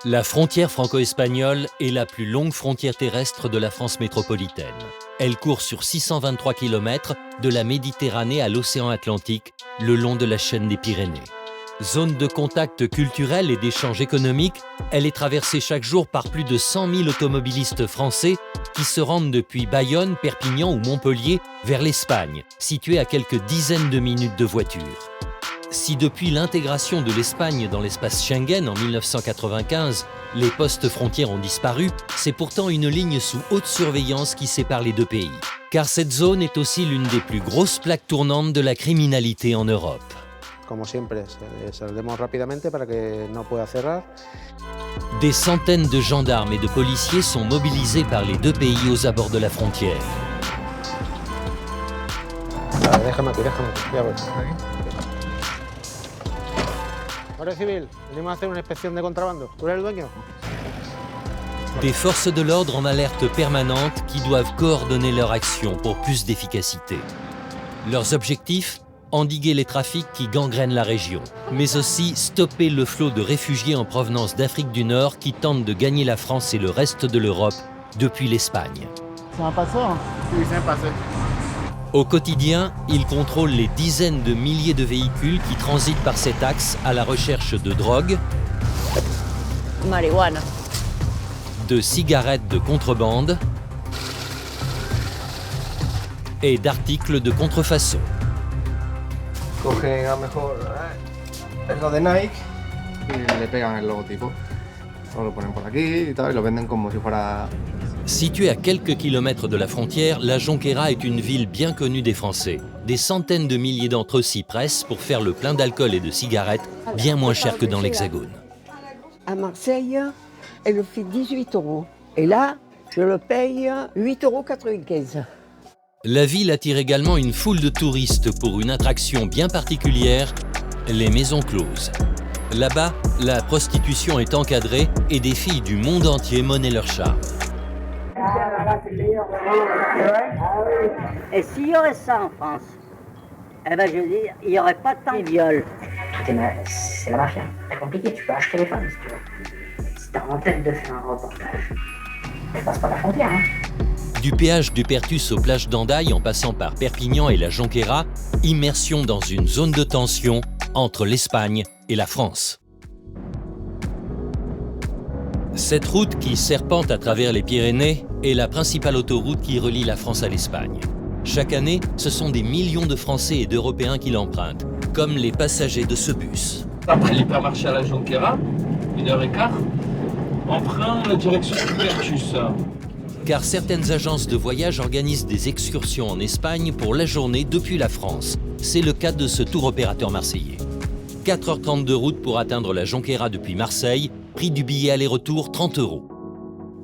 La frontière franco-espagnole est la plus longue frontière terrestre de la France métropolitaine. Elle court sur 623 km de la Méditerranée à l'océan Atlantique, le long de la chaîne des Pyrénées. Zone de contact culturel et d'échange économique, elle est traversée chaque jour par plus de 100 000 automobilistes français qui se rendent depuis Bayonne, Perpignan ou Montpellier vers l'Espagne, située à quelques dizaines de minutes de voiture. Si depuis l'intégration de l'Espagne dans l'espace Schengen en 1995, les postes frontières ont disparu, c'est pourtant une ligne sous haute surveillance qui sépare les deux pays. Car cette zone est aussi l'une des plus grosses plaques tournantes de la criminalité en Europe. Como siempre, saldremos rápidamente para que no pueda cerrar. Des centaines de gendarmes et de policiers sont mobilisés par les deux pays aux abords de la frontière. Déjame aquí, ya voy. Guardia Civil, venimos a hacer una inspección de contrabando. ¿Tú eres el dueño? Des forces de l'ordre en alerte permanente qui doivent coordonner leur action pour plus d'efficacité. Leurs objectifs ? Endiguer les trafics qui gangrènent la région, mais aussi stopper le flot de réfugiés en provenance d'Afrique du Nord qui tentent de gagner la France et le reste de l'Europe depuis l'Espagne. C'est un passeur? Oui, c'est un passeur. Au quotidien, ils contrôlent les dizaines de milliers de véhicules qui transitent par cet axe à la recherche de drogue, marijuana, de cigarettes de contrebande et d'articles de contrefaçon. Cogen a lo mejor lo de Nike y le pegan el logotipo. O lo ponen por aquí y tal, y lo venden como si fuera... Située à quelques kilomètres de la frontière, la Jonquera est une ville bien connue des Français. Des centaines de milliers d'entre eux s'y pressent pour faire le plein d'alcool et de cigarettes, bien moins cher que dans l'Hexagone. À Marseille, elle fait 18 €. Et là, je le paye 8,95 €. La ville attire également une foule de touristes pour une attraction bien particulière, les maisons closes. Là-bas, la prostitution est encadrée et des filles du monde entier monnaient leur charme. Et s'il y aurait ça en France, eh ben je dis, il n'y aurait pas tant de viols. C'est la mafia. C'est compliqué, tu peux acheter les femmes si tu veux. Si t'as en tête de faire un reportage, tu passes pas la frontière, hein. Du péage du Pertus aux plages d'Andaille en passant par Perpignan et la Jonquera, immersion dans une zone de tension entre l'Espagne et la France. Cette route qui serpente à travers les Pyrénées est la principale autoroute qui relie la France à l'Espagne. Chaque année, ce sont des millions de Français et d'Européens qui l'empruntent, comme les passagers de ce bus. Après l'hypermarché à la Jonquera, 1h15, on prend la direction du Pertus. Car certaines agences de voyage organisent des excursions en Espagne pour la journée depuis la France. C'est le cas de ce tour opérateur marseillais. 4h30 de route pour atteindre la Jonquera depuis Marseille, prix du billet aller-retour 30 €.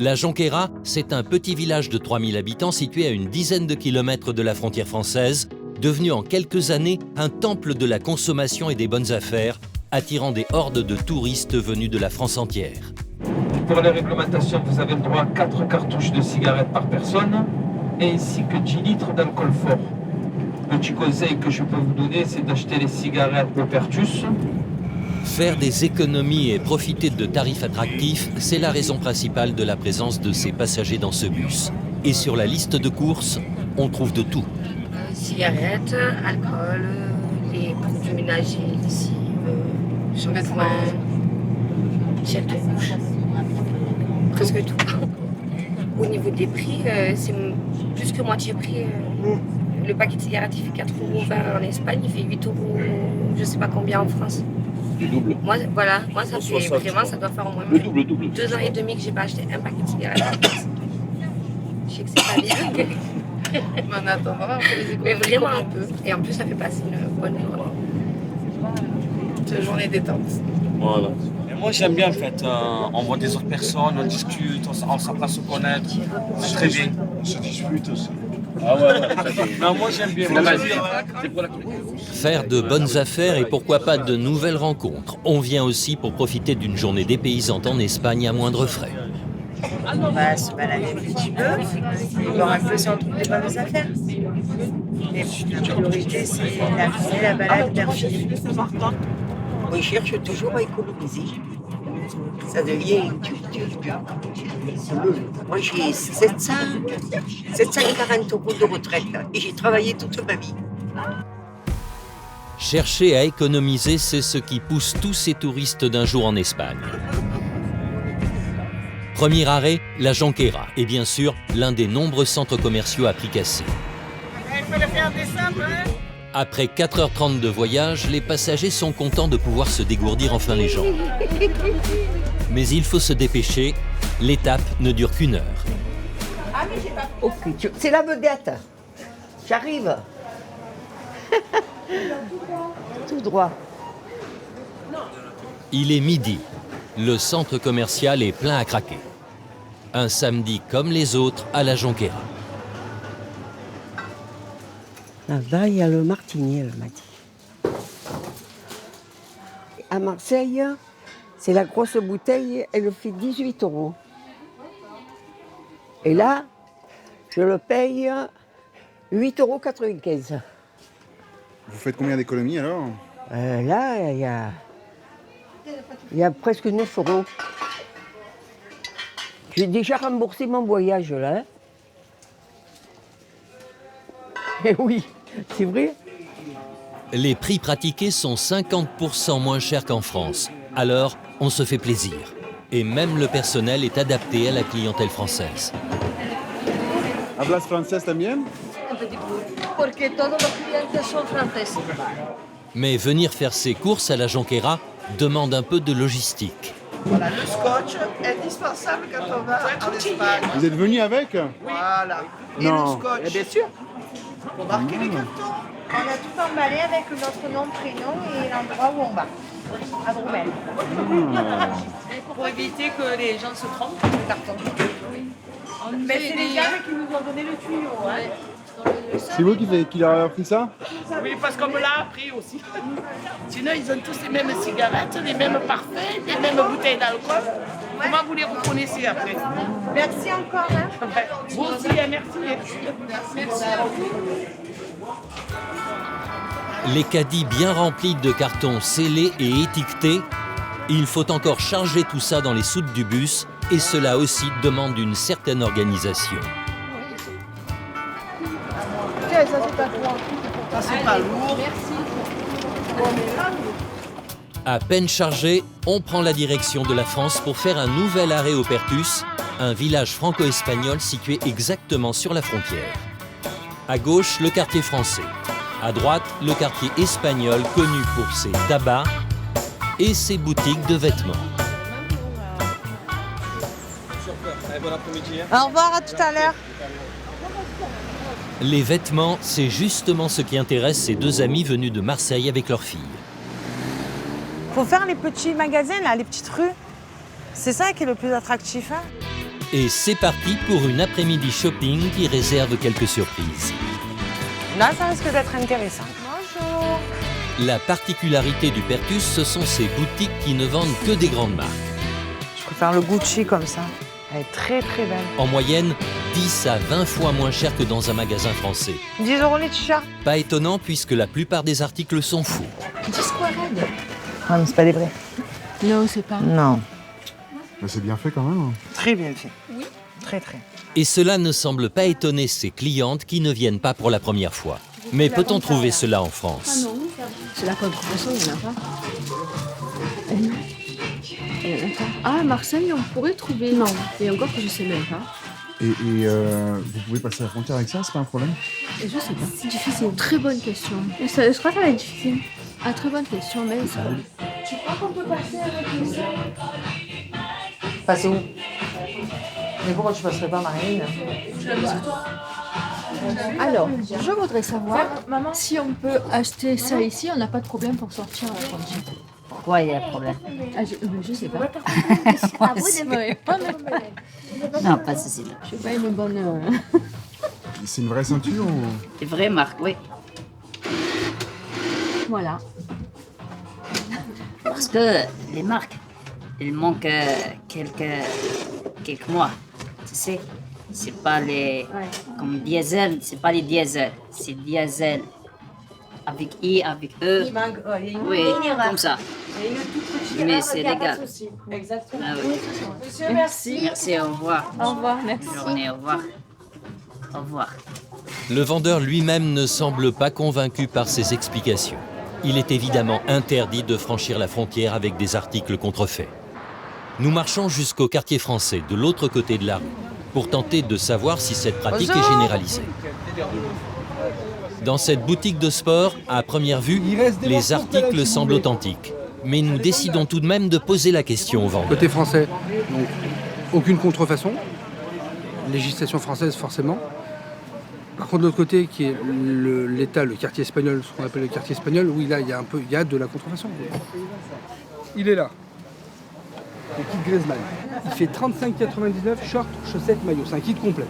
La Jonquera, c'est un petit village de 3000 habitants situé à une dizaine de kilomètres de la frontière française, devenu en quelques années un temple de la consommation et des bonnes affaires, attirant des hordes de touristes venus de la France entière. Pour les réglementations, vous avez le droit à 4 cartouches de cigarettes par personne, ainsi que 10 litres d'alcool fort. Le petit conseil que je peux vous donner, c'est d'acheter les cigarettes de Pertus. Faire des économies et profiter de tarifs attractifs, c'est la raison principale de la présence de ces passagers dans ce bus. Et sur la liste de courses, on trouve de tout. Cigarettes, alcool, les produits ménagers, lessive, shampoing, gel de douche, presque tout. Au niveau des prix, c'est plus que moitié prix. Le paquet de cigarettes, il fait 4,20 € en Espagne, il fait 8 €, je sais pas combien en France. Le double. Moi, voilà, moi ça fait vraiment, ça doit faire au moins Le double. 2 ans et demi que j'ai pas acheté un paquet de cigarettes en France. Je sais que c'est pas bien. Mais en attendant, on fait les Mais vraiment un peu. Et en plus, ça fait passer une bonne journée. C'est une journée détente. Voilà. Et moi j'aime bien en fait, on voit des autres personnes, on discute, on s'apprend à se connaître, c'est très bien. On se dispute aussi. Ah ouais, non, moi j'aime bien. Faire de bonnes affaires et pourquoi pas de nouvelles rencontres. On vient aussi pour profiter d'une journée dépaysante en Espagne à moindre frais. On va se balader un petit peu, voir un peu si on trouve des bonnes affaires. Mais la priorité, c'est la balade d'un film. On cherche toujours à économiser. Ça devient Moi, j'ai 740 € de retraite là, et j'ai travaillé toute ma vie. Chercher à économiser, c'est ce qui pousse tous ces touristes d'un jour en Espagne. Premier arrêt, la Jonquera, et bien sûr, l'un des nombreux centres commerciaux à prix cassés. Il faut le faire descendre, hein? Après 4h30 de voyage, les passagers sont contents de pouvoir se dégourdir enfin les jambes. Mais il faut se dépêcher, l'étape ne dure qu'une heure. Ah, mais j'ai pas... Ok, c'est la vedette. J'arrive. Tout droit. Il est midi. Le centre commercial est plein à craquer. Un samedi comme les autres à la Jonquera. Là-bas, il y a le martini, elle m'a dit. À Marseille, c'est la grosse bouteille, elle fait 18 €. Et là, je le paye 8,95 €. Vous faites combien d'économies alors? Là, il y a presque 9 €. J'ai déjà remboursé mon voyage, là. Hein. Eh oui, c'est vrai. Les prix pratiqués sont 50% moins chers qu'en France. Alors, on se fait plaisir. Et même le personnel est adapté à la clientèle française. ¿Hablas francés también? Porque todos los clientes son franceses. Mais venir faire ses courses à la Jonquera demande un peu de logistique. Voilà, le scotch, indispensable quand on va en Espagne. Vous êtes venu avec? Voilà. Et Non. le scotch. Bien sûr. Pour marquer les cartons. On a tout emballé avec notre nom, prénom et l'endroit où on va, à Droumel. Pour éviter que les gens se trompent sur le carton. Mais c'est les gars qui nous ont donné le tuyau. Hein. C'est vous qui leur avez appris ça? Oui, parce qu'on me l'a appris aussi. Sinon, ils ont tous les mêmes cigarettes, les mêmes parfums, les mêmes bouteilles d'alcool. Comment vous les reconnaissez après? Merci encore. Hein. Vous aussi, merci. Merci à vous. Les caddies bien remplis de cartons scellés et étiquetés, il faut encore charger tout ça dans les soutes du bus et cela aussi demande une certaine organisation. Tiens, ça c'est pas toi. Ça c'est pas lourd. Merci. À peine chargé, on prend la direction de la France pour faire un nouvel arrêt au Pertus, un village franco-espagnol situé exactement sur la frontière. À gauche, le quartier français. À droite, le quartier espagnol connu pour ses tabacs et ses boutiques de vêtements. Au revoir, à tout à l'heure. Les vêtements, c'est justement ce qui intéresse ces deux amis venus de Marseille avec leur fille. Faut faire les petits magasins, là, les petites rues. C'est ça qui est le plus attractif. Hein. Et c'est parti pour une après-midi shopping qui réserve quelques surprises. Là, ça risque d'être intéressant. Bonjour. La particularité du Pertus, ce sont ces boutiques qui ne vendent que des grandes marques. Je préfère le Gucci comme ça. Elle est très très belle. En moyenne, 10 à 20 fois moins cher que dans un magasin français. 10 € les t-shirts. Pas étonnant puisque la plupart des articles sont faux. 10 squared. Non, mais c'est pas des vrais. Non, c'est pas. Non. Mais c'est bien fait quand même. Très bien fait. Oui. Très très. Et cela ne semble pas étonner ces clientes qui ne viennent pas pour la première fois. Mais peut-on trouver cela en France? C'est la contrefaçon, il n'y en a pas. Ah, à Marseille, on pourrait trouver. Non, et encore que je sais même pas. Et vous pouvez passer la frontière avec ça, c'est pas un problème? Et je sais pas. C'est difficile. Très bonne question. Je crois que ça va être difficile. Ah, très bonne question, mais ça. Tu crois qu'on peut passer avec ça? Passer où? Mais pourquoi tu passerais pas, Marine? Alors, je voudrais savoir si on peut acheter ça ici, on n'a pas de problème pour sortir à la frontière. Pourquoi il y a un problème? Je sais pas. À vous de me Non, pas ceci. Je sais pas, une bonne. C'est une vraie ceinture ou... Une vraie marque, oui. Voilà. Parce que les marques, il manque quelques mois. Tu sais, c'est pas les... Comme diesel, c'est pas les diesel, c'est diesel. avec I, avec E. Oui, comme ça. Mais c'est légal. Exactement. Ah oui. Monsieur, merci. Merci, au revoir. Au revoir, merci. Bonne journée, au revoir. Au revoir. Le vendeur lui-même ne semble pas convaincu par ces explications. Il est évidemment interdit de franchir la frontière avec des articles contrefaits. Nous marchons jusqu'au quartier français, de l'autre côté de la rue, pour tenter de savoir si cette pratique est généralisée. Dans cette boutique de sport, à première vue, les articles semblent authentiques. Mais nous décidons tout de même de poser la question au vendeur. Côté français, donc, aucune contrefaçon. Législation française, forcément. Par contre, de l'autre côté, qui est l'État, le quartier espagnol, ce qu'on appelle le quartier espagnol, oui, là, il y a de la contrefaçon. Il est là. Le kit Griezmann. Il fait 35,99 short, chaussettes, maillot. C'est un kit complet.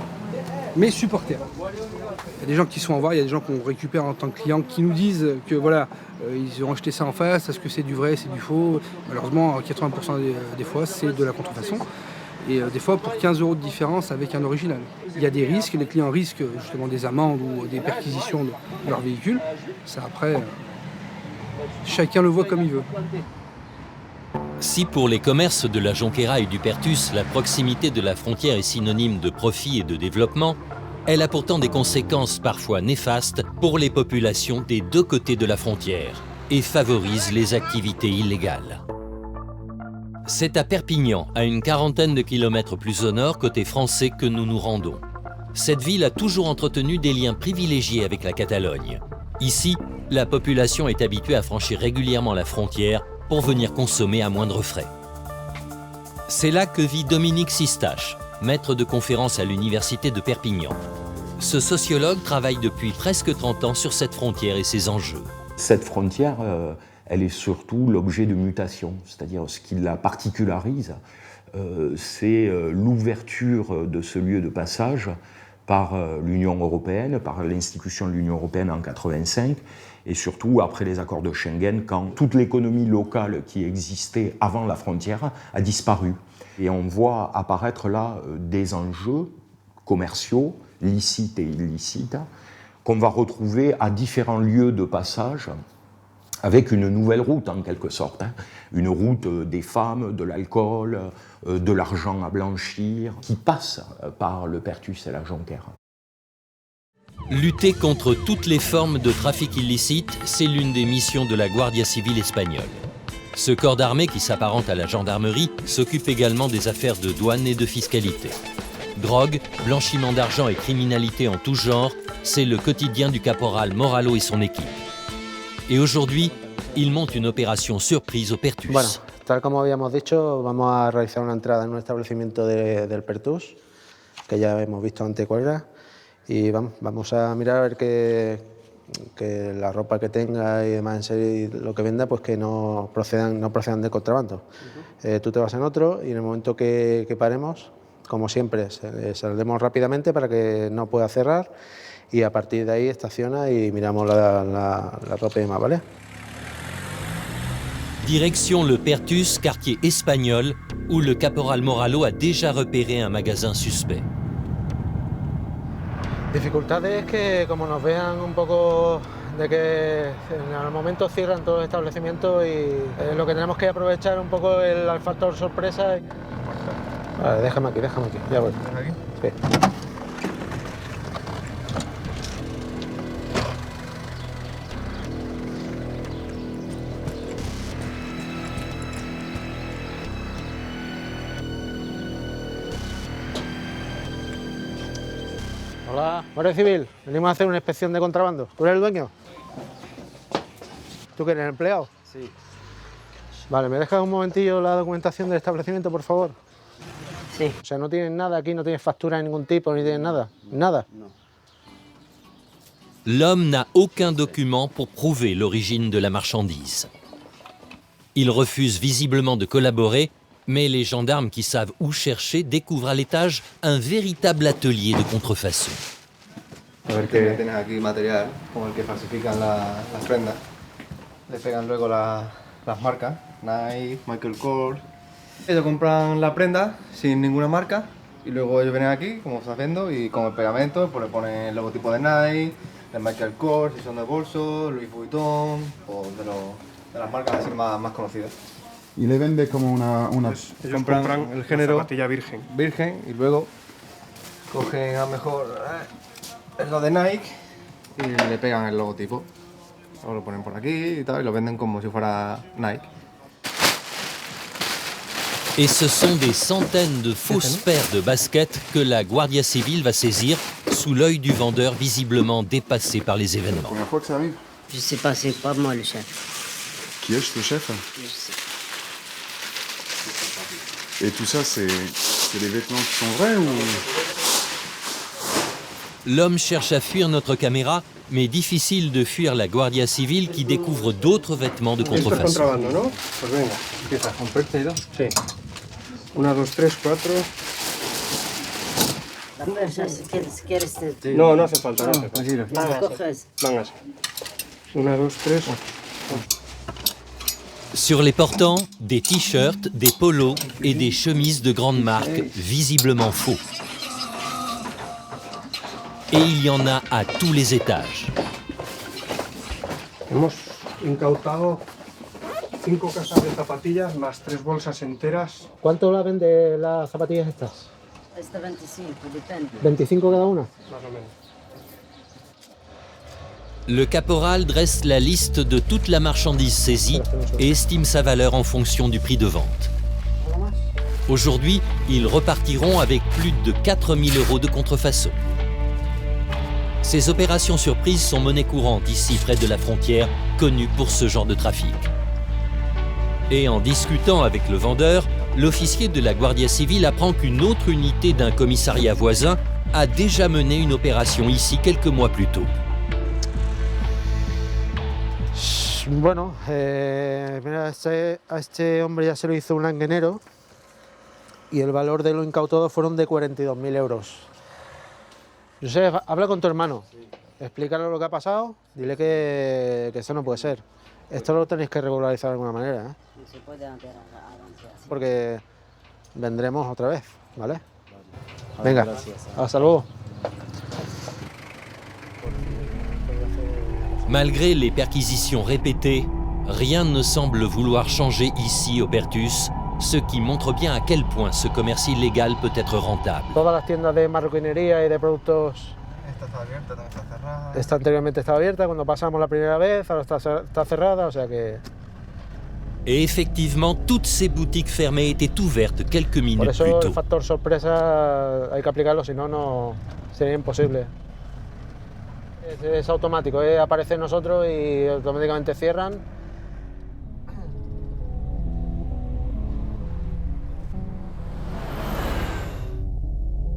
Mais supporter. Il y a des gens qui sont en voir, il y a des gens qu'on récupère en tant que clients qui nous disent que voilà, ils ont acheté ça en face, est-ce que c'est du vrai, c'est du faux. Malheureusement, 80% des fois, c'est de la contrefaçon. Et des fois pour 15 € de différence avec un original. Il y a des risques, les clients risquent justement des amendes ou des perquisitions de leur véhicule. Ça après, chacun le voit comme il veut. Si pour les commerces de la Jonquera et du Perthus, la proximité de la frontière est synonyme de profit et de développement, elle a pourtant des conséquences parfois néfastes pour les populations des deux côtés de la frontière et favorise les activités illégales. C'est à Perpignan, à une quarantaine de kilomètres plus au nord, côté français, que nous nous rendons. Cette ville a toujours entretenu des liens privilégiés avec la Catalogne. Ici, la population est habituée à franchir régulièrement la frontière pour venir consommer à moindre frais. C'est là que vit Dominique Sistache, maître de conférences à l'université de Perpignan. Ce sociologue travaille depuis presque 30 ans sur cette frontière et ses enjeux. Cette frontière, elle est surtout l'objet de mutation, c'est-à-dire ce qui la particularise, c'est l'ouverture de ce lieu de passage par l'Union européenne, par l'institution de l'Union européenne en 1985, et surtout après les accords de Schengen, quand toute l'économie locale qui existait avant la frontière a disparu. Et on voit apparaître là des enjeux commerciaux, licites et illicites, qu'on va retrouver à différents lieux de passage, avec une nouvelle route en quelque sorte, une route des femmes, de l'alcool, de l'argent à blanchir, qui passe par le Perthus et la Jonquera. Lutter contre toutes les formes de trafic illicite, c'est l'une des missions de la Guardia Civile espagnole. Ce corps d'armée qui s'apparente à la gendarmerie s'occupe également des affaires de douane et de fiscalité. Drogue, blanchiment d'argent et criminalité en tout genre, c'est le quotidien du caporal Moralo et son équipe. Et aujourd'hui, il monte une opération surprise au Perthus. Bueno, tal como habíamos dicho, vamos a realizar una entrada en un establecimiento del Perthus, que ya hemos visto antes cuál era, y vamos a mirar a ver que la ropa que tenga y demás en serie y lo que venda, pues que no procedan de contrabando. Tú te vas en otro y en el momento que paremos, como siempre, saldremos rápidamente para que no pueda cerrar y a partir de ahí estaciona y miramos la ropa y demás, ¿vale? Direction le Perthus, quartier espagnol, où le caporal Moralo a déjà repéré un magasin suspect. Dificultades que como nos vean un poco de que en el momento cierran todos los establecimientos y lo que tenemos que aprovechar un poco el factor sorpresa. Vale, déjame aquí, ya voy. ¿Aquí? Sí. Hola, Guardia Civil, venimos a hacer una inspección de contrabando. ¿Tú eres el dueño? ¿Tú que eres el empleado? Sí. Vale, ¿me dejas un momentillo la documentación del establecimiento, por favor? Sí. O sea, no tienes nada aquí, no tienes factura de ningún tipo, ni tienes nada. Nada. No. L'homme n'a aucun document pour prouver l'origine de la marchandise. Il refuse visiblement de collaborer, mais les gendarmes qui savent où chercher découvrent à l'étage un véritable atelier de contrefaçon. A ver que tienes aquí material con el que falsifican las prendas. Le pegan luego las marcas, Nike, Michael Kors. Ellos compran la prenda sin ninguna marca y luego ellos vienen aquí, como estás viendo, y con el pegamento pues le ponen el logotipo de Nike, de Michael Kors, si son de bolso, Louis Vuitton o de las marcas así más conocidas. Y le vende como una... Ellos compran el género zapatilla virgen y luego cogen a lo mejor lo de Nike y le pegan el logotipo. Luego lo ponen por aquí y tal y lo venden como si fuera Nike. Et ce sont des centaines de fausses paires de baskets que la Guardia Civile va saisir sous l'œil du vendeur visiblement dépassé par les événements. Première fois que ça arrive? Je sais pas, c'est pas moi le chef. Qui est le chef? Je sais. Et tout ça, c'est des vêtements qui sont vrais ou... L'homme cherche à fuir notre caméra, mais difficile de fuir la Guardia Civile qui découvre d'autres vêtements de contrefaçon. Esto es contrabando, ¿no? Pues venga, empieza con pértiga. Sí. 1, 2, 3, 4. La percha, si quieres te... No, no hace falta, no hace falta. La coges. Véngase. 1, 2, 3. Sur les portants, des t-shirts, des polos et des chemises de grande marque, visiblement faux. Et il y en a à tous les étages. Hemos incautado 5 cajas de zapatillas más 3 bolsas enteras. ¿Cuánto la vende las zapatillas estas? Esta 25, depende. ¿25 cada una? Más o menos. Le caporal dresse la liste de toute la marchandise saisie et estime sa valeur en fonction du prix de vente. Aujourd'hui, ils repartiront avec plus de 4 000 € de contrefaçon. Ces opérations surprises sont monnaie courante ici près de la frontière, connue pour ce genre de trafic. Et en discutant avec le vendeur, l'officier de la Guardia Civile apprend qu'une autre unité d'un commissariat voisin a déjà mené une opération ici quelques mois plus tôt. Bueno, mira, a este hombre ya se lo hizo un languenero y el valor de lo incautado fueron de 42.000 €. Josep, habla con tu hermano, explícale lo que ha pasado, dile que eso no puede ser. Esto lo tenéis que regularizar de alguna manera, ¿eh? No se puede avanzar así. Porque vendremos otra vez, ¿vale? Venga, hasta luego. Malgré les perquisitions répétées, rien ne semble vouloir changer ici au Pertus, ce qui montre bien à quel point ce commerce illégal peut être rentable. Todas las tiendas de marroquinería y de productos... Esta está abierta, también está cerrada. Esta anteriormente estaba abierta cuando pasamos la primera vez, ahora está cerrada, o sea que... Et effectivement, toutes ces boutiques fermées étaient ouvertes quelques Por minutes eso plus el tôt. factor sorpresa hay que aplicarlo, si no, no sería imposible. Es automático, aparece en nosotros y automáticamente cierran.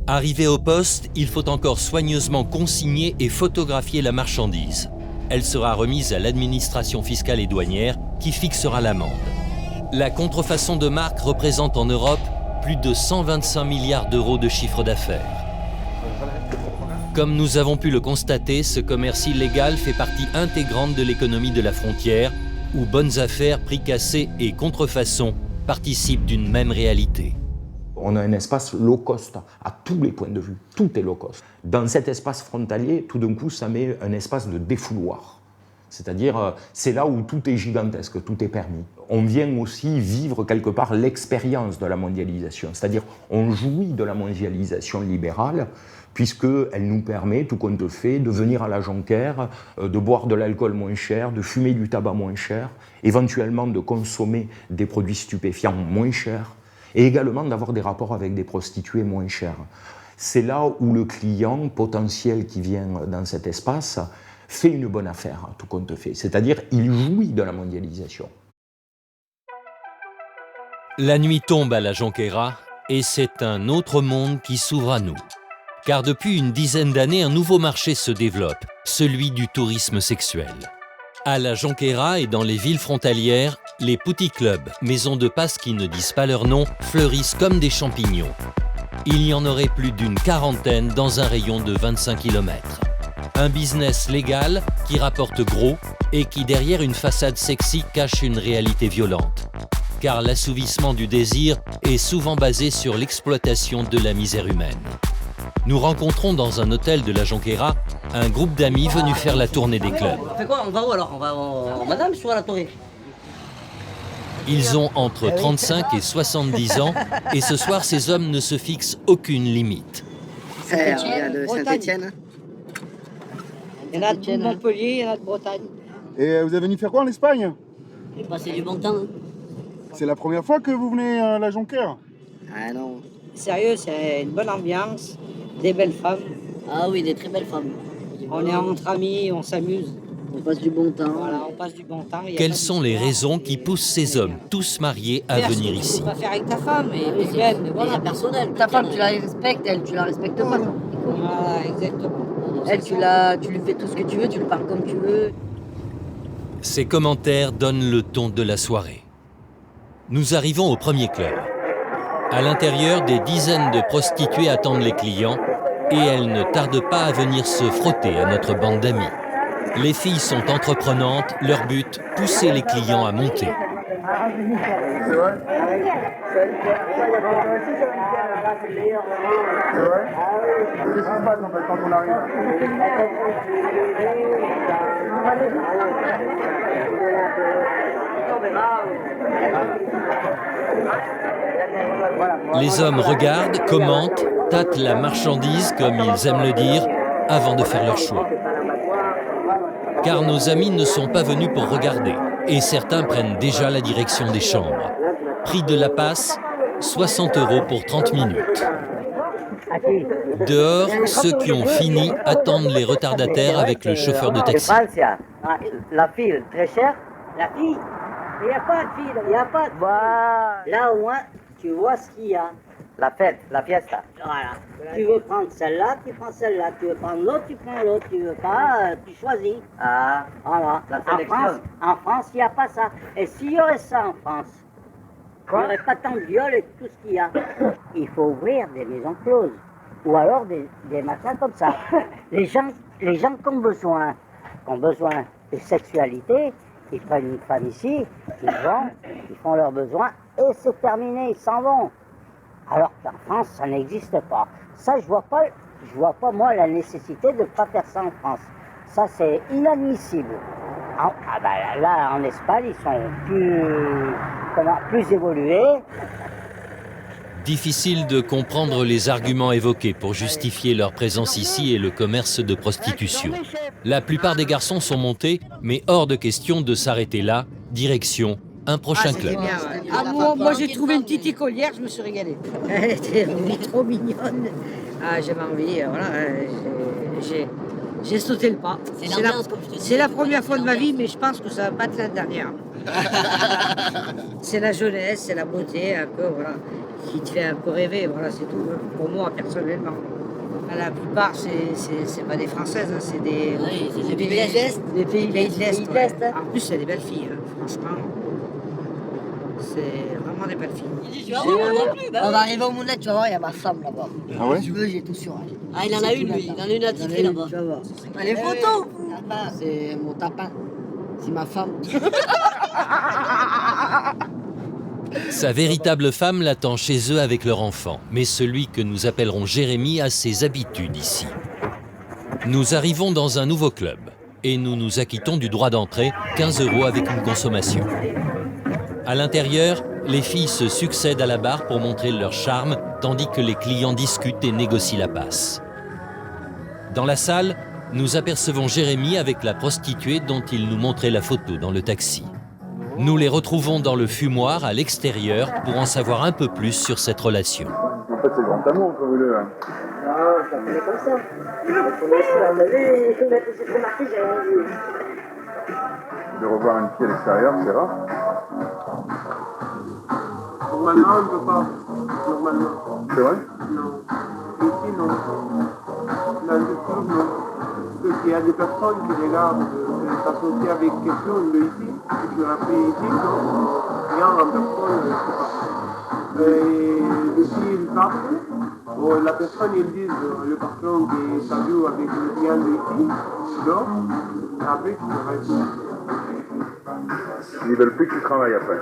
Arrivé au poste, il faut encore soigneusement consigner et photographier la marchandise. Elle sera remise à l'administration fiscale et douanière qui fixera l'amende. La contrefaçon de marque représente en Europe plus de 125 milliards € de chiffre d'affaires. Comme nous avons pu le constater, ce commerce illégal fait partie intégrante de l'économie de la frontière, où bonnes affaires, prix cassés et contrefaçon participent d'une même réalité. On a un espace low cost à tous les points de vue, tout est low cost. Dans cet espace frontalier, tout d'un coup, ça met un espace de défouloir. C'est-à-dire, c'est là où tout est gigantesque, tout est permis. On vient aussi vivre quelque part l'expérience de la mondialisation, c'est-à-dire on jouit de la mondialisation libérale, puisqu'elle nous permet, tout compte fait, de venir à la Jonquère, de boire de l'alcool moins cher, de fumer du tabac moins cher, éventuellement de consommer des produits stupéfiants moins chers, et également d'avoir des rapports avec des prostituées moins chères. C'est là où le client potentiel qui vient dans cet espace fait une bonne affaire, tout compte fait, c'est-à-dire il jouit de la mondialisation. La nuit tombe à la Jonquera et c'est un autre monde qui s'ouvre à nous. Car depuis une dizaine d'années, un nouveau marché se développe, celui du tourisme sexuel. À la Jonquera et dans les villes frontalières, les Putty Clubs, maisons de passe qui ne disent pas leur nom, fleurissent comme des champignons. Il y en aurait plus d'une quarantaine dans un rayon de 25 km. Un business légal qui rapporte gros et qui, derrière une façade sexy, cache une réalité violente. Car l'assouvissement du désir est souvent basé sur l'exploitation de la misère humaine. nous rencontrons dans un hôtel de la Jonquera un groupe d'amis venus faire la tournée des clubs. On fait quoi? On va où alors? On va en Madame ou à la Torre? Ils ont entre 35 et 70 ans et ce soir, ces hommes ne se fixent aucune limite. Il y a de Saint-Étienne. Il y en a de Montpellier, il y en a de Bretagne. Et vous êtes venu faire quoi en Espagne? Passer du bon temps. C'est la première fois que vous venez à la Jonquera? Ah non. Sérieux, c'est une bonne ambiance, des belles femmes. Ah oui, des très belles femmes. On est entre amis, on s'amuse. On passe du bon temps. Voilà, on passe du bon temps. Quelles sont les raisons qui poussent ces hommes, tous mariés, à venir ici? Tu vas faire avec ta femme et voilà, personnel. Ta femme, tu la respectes, elle, tu la respectes pas. Voilà, exactement. Elle, tu lui fais tout ce que tu veux, tu lui parles comme tu veux. Ces commentaires donnent le ton de la soirée. Nous arrivons au premier club. À l'intérieur, des dizaines de prostituées attendent les clients et elles ne tardent pas à venir se frotter à notre bande d'amis. Les filles sont entreprenantes, leur but, pousser les clients à monter. Les hommes regardent, commentent, tâtent la marchandise, comme ils aiment le dire, avant de faire leur choix. Car nos amis ne sont pas venus pour regarder, et certains prennent déjà la direction des chambres. Prix de la passe, 60 € pour 30 minutes. Dehors, ceux qui ont fini attendent les retardataires avec le chauffeur de taxi. La fille, très chère. La fille, il n'y a pas de fille, il n'y a pas de fille. Là au moins, tu vois ce qu'il y a. La fête, la fiesta. Voilà. Tu veux prendre celle-là, tu prends celle-là. Tu veux prendre l'autre, tu prends l'autre. Tu veux pas, tu choisis. Ah, voilà. En France, il n'y a pas ça. Et s'il y aurait ça en France, il n'y aurait pas tant de viols et tout ce qu'il y a. Il faut ouvrir des maisons closes. Ou alors des machins comme ça. Les gens qui ont besoin de sexualité, ils prennent une femme ici, ils vont, ils font leurs besoins et c'est terminé, ils s'en vont. Alors qu'en France, ça n'existe pas. Ça, je vois pas moi la nécessité de ne pas faire ça en France. Ça, c'est inadmissible. Là, en Espagne, ils sont plus évolués. Difficile de comprendre les arguments évoqués pour justifier leur présence ici et le commerce de prostitution. La plupart des garçons sont montés, mais hors de question de s'arrêter là, direction un prochain club. Moi j'ai trouvé une petite écolière, je me suis régalée. Elle était trop mignonne. J'avais envie, voilà, j'ai sauté le pas. C'est la première fois de ma vie, mais je pense que ça va pas être la dernière. C'est la jeunesse, c'est la beauté, un peu, voilà, qui te fait un peu rêver, voilà, c'est tout, pour moi, personnellement. La plupart, c'est pas des Françaises, hein, c'est des pays de l'Est. Des pays de l'Est. En plus, c'est des belles filles, hein, franchement. C'est vraiment des belles filles. On va arriver au Moulette, tu vas voir, il y a ma femme là-bas. Ah ouais? Si tu veux, j'ai tout sur elle. Ah, il en a une, lui. Il en a une à titrer là-bas. Tu vas voir. Les photos! C'est mon tapin. C'est ma femme. Sa véritable femme l'attend chez eux avec leur enfant, mais celui que nous appellerons Jérémy a ses habitudes ici. Nous arrivons dans un nouveau club et nous nous acquittons du droit d'entrée, 15 € avec une consommation. À l'intérieur, les filles se succèdent à la barre pour montrer leur charme, tandis que les clients discutent et négocient la passe. Dans la salle, nous apercevons Jérémy avec la prostituée dont il nous montrait la photo dans le taxi. Nous les retrouvons dans le fumoir à l'extérieur pour en savoir un peu plus sur cette relation. En fait, c'est le grand amour entre vous deux. Hein. Non, ça fait comme ça. On avait c'est remarqué, j'avais De revoir une fille à l'extérieur, c'est rare. Normalement, on ne peut pas. Normalement. C'est vrai? Non. Ici, non. Dans le club, non. Parce qu'il y a des personnes qui regardent s'associer avec quelqu'un de ici, et qui ont appris ici, non. Regarde en personne, je ne sais pas. Et depuis, ils partent. Bon, la personne, ils disent, le patron qui s'ajoute avec le client de ici, dort. Après, tu travailles. Ils ne veulent plus que tu travailles après.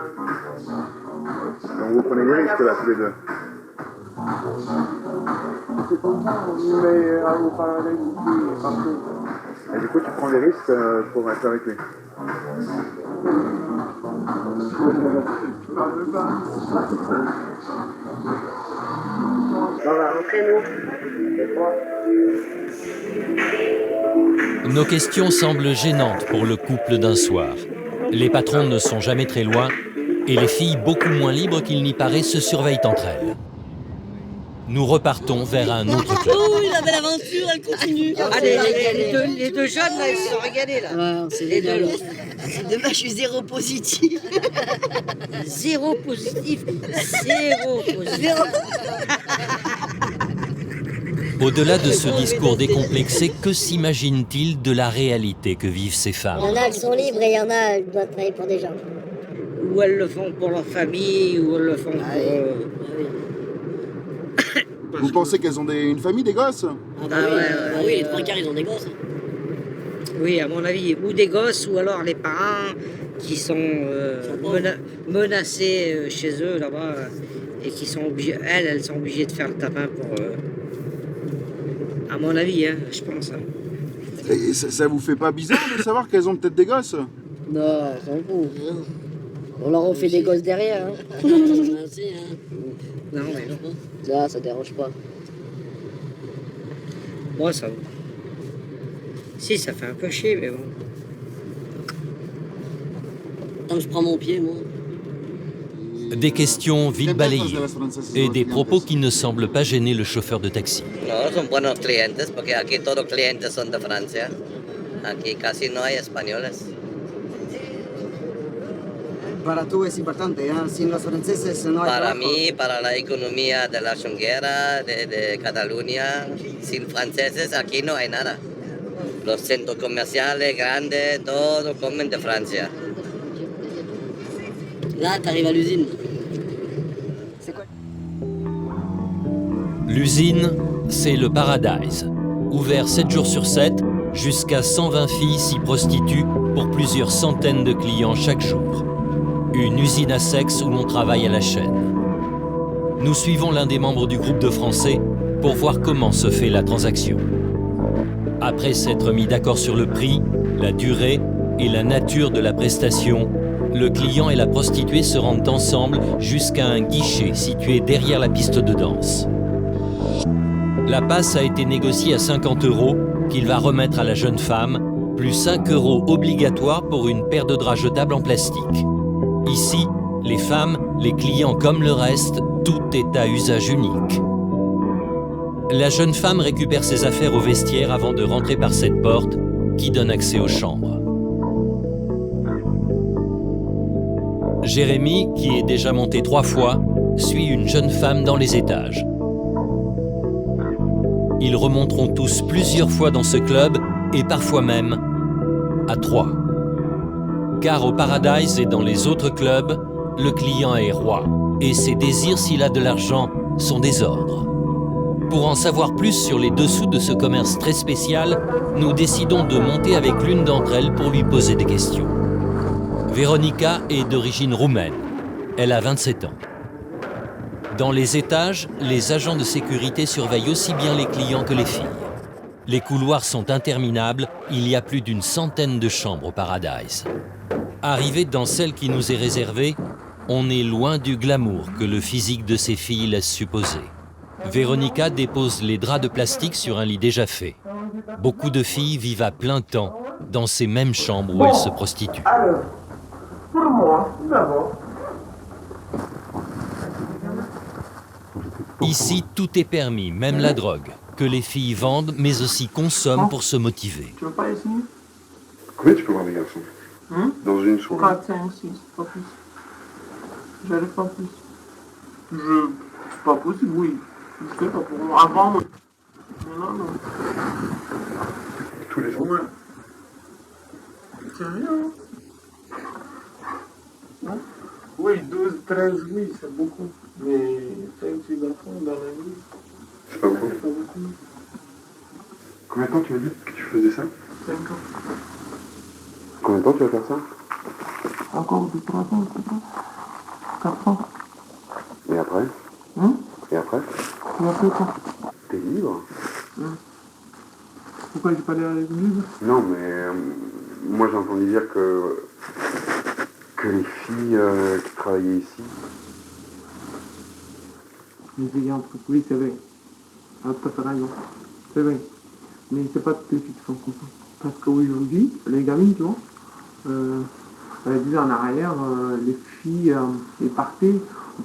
Donc vous prenez des risques là, tous les deux. c'est comme ça, mais au parallèle ici, partout. Et du coup, tu prends des risques pour être avec lui. Nos questions semblent gênantes pour le couple d'un soir. Les patrons ne sont jamais très loin et les filles, beaucoup moins libres qu'il n'y paraît, se surveillent entre elles. Nous repartons vers un autre club. Oh, la belle aventure, elle continue. Ah, les deux jeunes, là, ils se sont régalés, là. Ouais, c'est les deux. C'est dommage, je suis zéro positif. Zéro positif. Zéro positif. Au-delà de ce discours décomplexé, que s'imagine-t-il de la réalité que vivent ces femmes? Il y en a qui sont libres et il y en a qui doivent travailler pour des gens. Ou elles le font pour leur famille, ou elles le font pour... Vous pensez qu'elles ont une famille, des gosses? Oui, les trois quarts, ils ont des gosses. Oui, à mon avis, ou des gosses, ou alors les parents qui sont menacés chez eux, là-bas, et qui sont obligées, elles sont obligées de faire le tapin pour... à mon avis, hein, je pense. Et ça vous fait pas bizarre de savoir qu'elles ont peut-être des gosses? Non, on s'en fout. On leur en fait des gosses derrière. Hein. Non, mais non. Ça dérange pas. Moi, ça... Si, ça fait un peu chier, mais bon. Tant que je prends mon pied, moi. Des questions vite balayées et des propos qui ne semblent pas gêner le chauffeur de taxi. No, son buenos clientes, porque aquí todos los clientes son de Francia. Aquí casi no hay españoles. Para tú es importante, ¿eh? Sin los franceses no hay Para trabajo. mí, para la economía de la chunguera, de Cataluña, sin franceses aquí no hay nada. Los centros comerciales grandes, todos comen de Francia. Là, t'arrives à l'usine. L'usine, c'est le Paradise. Ouvert 7 jours sur 7, jusqu'à 120 filles s'y prostituent pour plusieurs centaines de clients chaque jour. Une usine à sexe où l'on travaille à la chaîne. Nous suivons l'un des membres du groupe de Français pour voir comment se fait la transaction. Après s'être mis d'accord sur le prix, la durée et la nature de la prestation, le client et la prostituée se rendent ensemble jusqu'à un guichet situé derrière la piste de danse. La passe a été négociée à 50 € qu'il va remettre à la jeune femme, plus 5 € obligatoires pour une paire de draps jetables en plastique. Ici, les femmes, les clients comme le reste, tout est à usage unique. La jeune femme récupère ses affaires au vestiaire avant de rentrer par cette porte qui donne accès aux chambres. Jérémy, qui est déjà monté 3 fois, suit une jeune femme dans les étages. Ils remonteront tous plusieurs fois dans ce club et parfois même à 3. Car au Paradise et dans les autres clubs, le client est roi et ses désirs, s'il a de l'argent, sont des ordres. Pour en savoir plus sur les dessous de ce commerce très spécial, nous décidons de monter avec l'une d'entre elles pour lui poser des questions. Véronica est d'origine roumaine. Elle a 27 ans. Dans les étages, les agents de sécurité surveillent aussi bien les clients que les filles. Les couloirs sont interminables, il y a plus d'une centaine de chambres au Paradise. Arrivé dans celle qui nous est réservée, on est loin du glamour que le physique de ces filles laisse supposer. Véronica dépose les draps de plastique sur un lit déjà fait. Beaucoup de filles vivent à plein temps dans ces mêmes chambres où elles se prostituent. Alors, pour moi, d'abord, Ici, tout est permis, même la drogue, que les filles vendent mais aussi consomment pour se motiver. tu veux pas essayer? Combien tu peux voir des garçons dans une soirée? 4, 5, 6, pas plus. J'arrive pas plus. C'est pas possible, oui. Je sais pas pour moi. Avant, non. Non. Tous les jours? Ouais. C'est rien. Non? Oui, 12, 13, oui, c'est beaucoup. Mais 5, 6 garçons dans la nuit, C'est pas beaucoup. c'est pas beaucoup. Combien de temps tu as dit que tu faisais ça? 5 ans. Combien de temps tu vas faire ça? Encore 2, 3 ans, c'est pas. 4 ans. Et après? Hein? Et après? Et après quoi? Tes libre. Pourquoi j'ai pas l'air libre? Non, mais moi j'ai entendu dire que les filles qui travaillaient ici... Les filles oui, c'est vrai. Ah, tout à fait raison. C'est vrai. Mais c'est pas toutes les filles qui sont comme ça. Parce qu'aujourd'hui, les gamines, tu vois, en arrière, les filles elles partaient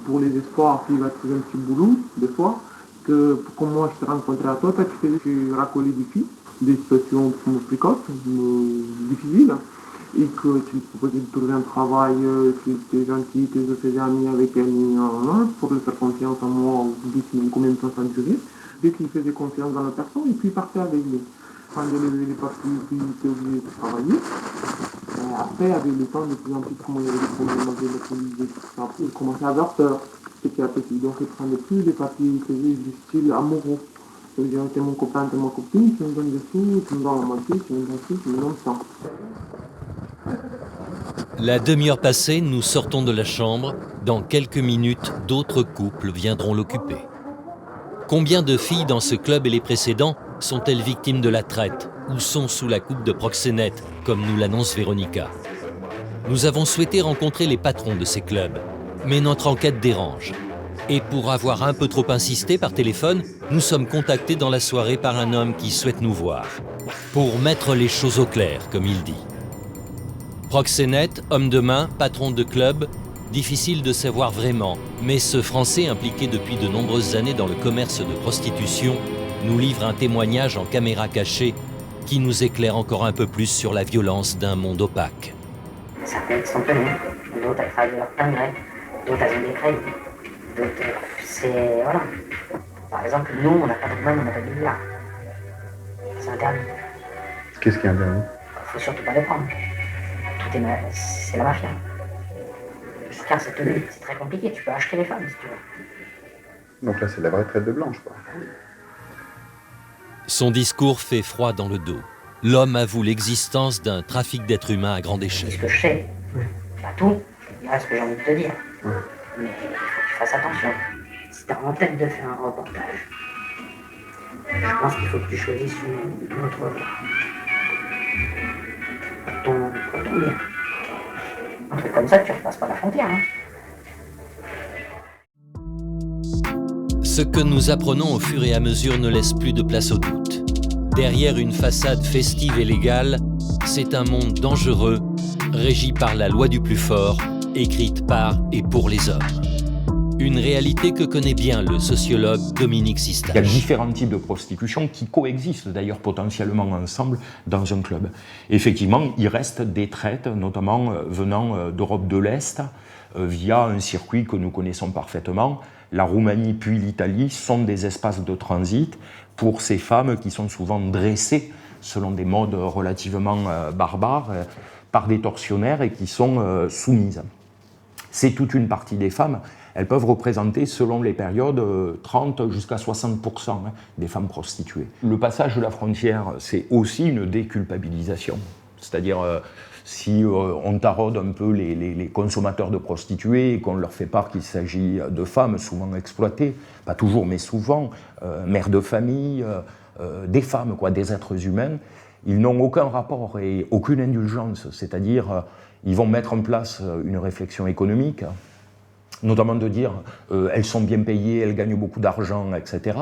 pour les espoirs, puis il va trouver un petit boulot, des fois, que comme moi je te rencontrais à toi, tu racolais des filles, des situations plus précoces, difficiles, et que tu te proposais de trouver un travail, tu étais gentil, tu te faisais ami avec elles, pour leur faire confiance en moi, ou combien de temps ça durait. Dès qu'ils faisaient confiance dans la personne, et puis ils partaient avec lui. Quand les parties, puis ils étaient obligés de travailler. Après, avec le temps, de plus en plus, comment il y avait des problèmes avec la police et tout ça, après, ils commençaient à avoir peur, petit à petit. Donc, ils prenaient plus des papiers, ils faisaient du style amoureux. C'est-à-dire, t'es mon copain, t'es ma copine, tu me donnes des sous, tu me donnes la moitié, tu me donnes ci, tu me donnes ça. La demi-heure passée, nous sortons de la chambre. Dans quelques minutes, d'autres couples viendront l'occuper. Combien de filles dans ce club et les précédents sont-elles victimes de la traite ou sont sous la coupe de proxénètes, comme nous l'annonce Véronica? Nous avons souhaité rencontrer les patrons de ces clubs, mais notre enquête dérange. Et pour avoir un peu trop insisté par téléphone, nous sommes contactés dans la soirée par un homme qui souhaite nous voir, pour mettre les choses au clair, comme il dit. Proxénète, homme de main, patron de club, difficile de savoir vraiment, mais ce Français impliqué depuis de nombreuses années dans le commerce de prostitution nous livre un témoignage en caméra cachée qui nous éclaire encore un peu plus sur la violence d'un monde opaque. Certaines sont tenues, d'autres elles travaillent de leur plein gré, d'autres elles ont des crédits, d'autres c'est... voilà. Par exemple, nous on n'a pas de douane, on n'a pas de billard. C'est interdit. Qu'est-ce qui est interdit? Faut surtout pas les prendre. C'est la mafia. Car c'est tenu, c'est très compliqué, tu peux acheter les femmes si tu veux. Donc là c'est la vraie traite de blanche, quoi. Son discours fait froid dans le dos. L'homme avoue l'existence d'un trafic d'êtres humains à grande échelle. Ce que je sais, pas tout, il reste ce que j'ai envie de te dire. Mais il faut que tu fasses attention. Si tu as en tête de faire un reportage, je pense qu'il faut que tu choisisses une autre voie. Pour ton bien. Un truc comme ça, tu ne repasses pas la frontière. Hein. Ce que nous apprenons au fur et à mesure ne laisse plus de place au doute. Derrière une façade festive et légale, c'est un monde dangereux, régi par la loi du plus fort, écrite par et pour les hommes. Une réalité que connaît bien le sociologue Dominique Sistache. Il y a différents types de prostitution qui coexistent d'ailleurs potentiellement ensemble dans un club. Effectivement, il reste des traites, notamment venant d'Europe de l'Est, via un circuit que nous connaissons parfaitement. La Roumanie puis l'Italie sont des espaces de transit pour ces femmes qui sont souvent dressées selon des modes relativement barbares par des tortionnaires et qui sont soumises. C'est toute une partie des femmes. Elles peuvent représenter, selon les périodes, 30 jusqu'à 60% des femmes prostituées. Le passage de la frontière, c'est aussi une déculpabilisation. C'est-à-dire, si on taraude un peu les consommateurs de prostituées et qu'on leur fait part qu'il s'agit de femmes souvent exploitées, pas toujours, mais souvent, mères de famille, des femmes, quoi, des êtres humains, ils n'ont aucun rapport et aucune indulgence. C'est-à-dire, ils vont mettre en place une réflexion économique, notamment de dire elles sont bien payées, elles gagnent beaucoup d'argent, etc.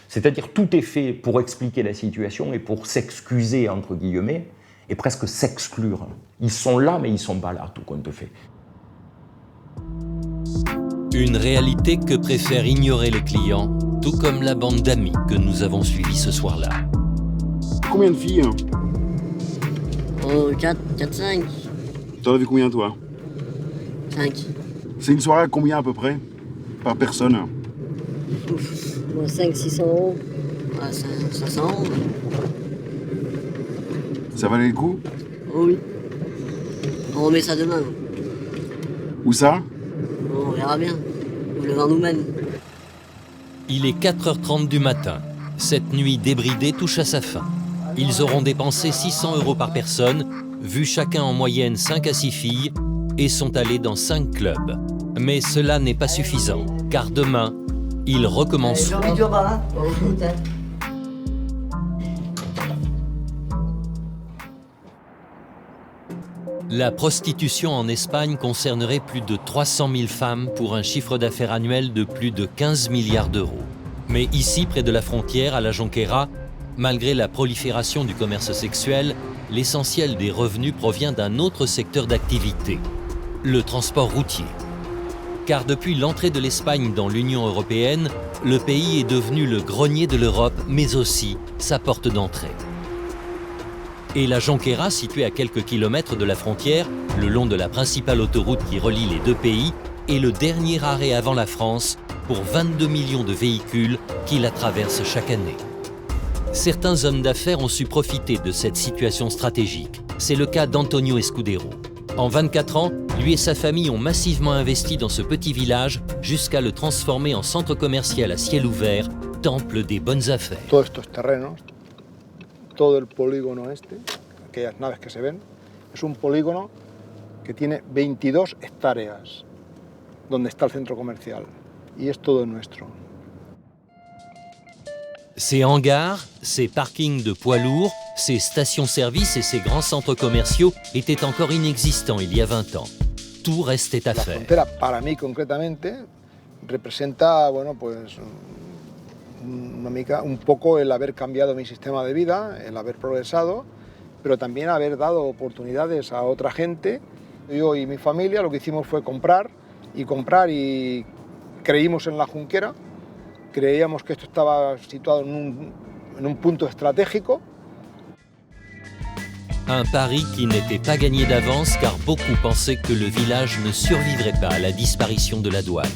C'est-à-dire tout est fait pour expliquer la situation et pour s'excuser, entre guillemets, et presque s'exclure. Ils sont là, mais ils ne sont pas là, tout compte fait. Une réalité que préfèrent ignorer les clients, tout comme la bande d'amis que nous avons suivis ce soir-là. Combien de filles? Oh, 4-5. T'en as vu combien, toi? 5. C'est une soirée à combien, à peu près? Par personne? 500-600 euros. 500 euros. Ça valait le coup? Oh oui. On remet ça demain. Où ça? On verra bien. Le vent nous mène. Il est 4h30 du matin. Cette nuit débridée touche à sa fin. Ils auront dépensé 600 euros par personne, vu chacun en moyenne 5 à 6 filles, et sont allés dans 5 clubs. Mais cela n'est pas suffisant, car demain, Ils recommencent. La prostitution en Espagne concernerait plus de 300 000 femmes pour un chiffre d'affaires annuel de plus de 15 milliards d'euros. Mais ici, près de la frontière, à la Jonquera, malgré la prolifération du commerce sexuel, l'essentiel des revenus provient d'un autre secteur d'activité, le transport routier. Car depuis l'entrée de l'Espagne dans l'Union européenne, le pays est devenu le grenier de l'Europe, mais aussi sa porte d'entrée. Et la Jonquera, située à quelques kilomètres de la frontière, le long de la principale autoroute qui relie les deux pays, est le dernier arrêt avant la France pour 22 millions de véhicules qui la traversent chaque année. Certains hommes d'affaires ont su profiter de cette situation stratégique. C'est le cas d'Antonio Escudero. En 24 ans, lui et sa famille ont massivement investi dans ce petit village jusqu'à le transformer en centre commercial à ciel ouvert, temple des bonnes affaires. Todos estos terrenos, todo el polígono este, aquellas naves que se ven, es un polígono que tiene 22 hectáreas, donde está el centro comercial, y es todo nuestro. Ces hangars, ces parkings de poids lourds, ces stations-service et ces grands centres commerciaux étaient encore inexistants il y a 20 ans. Tout restait à faire. La frontera, para mí concretamente, representa, bueno, pues un poco el haber cambiado mi sistema de vida, el haber progresado, pero también haber dado oportunidades a otra gente. Yo y mi familia lo que hicimos fue comprar y creímos en la Junquera, creíamos que esto estaba situado en un punto estratégico. Un pari qui n'était pas gagné d'avance car beaucoup pensaient que le village ne survivrait pas à la disparition de la douane.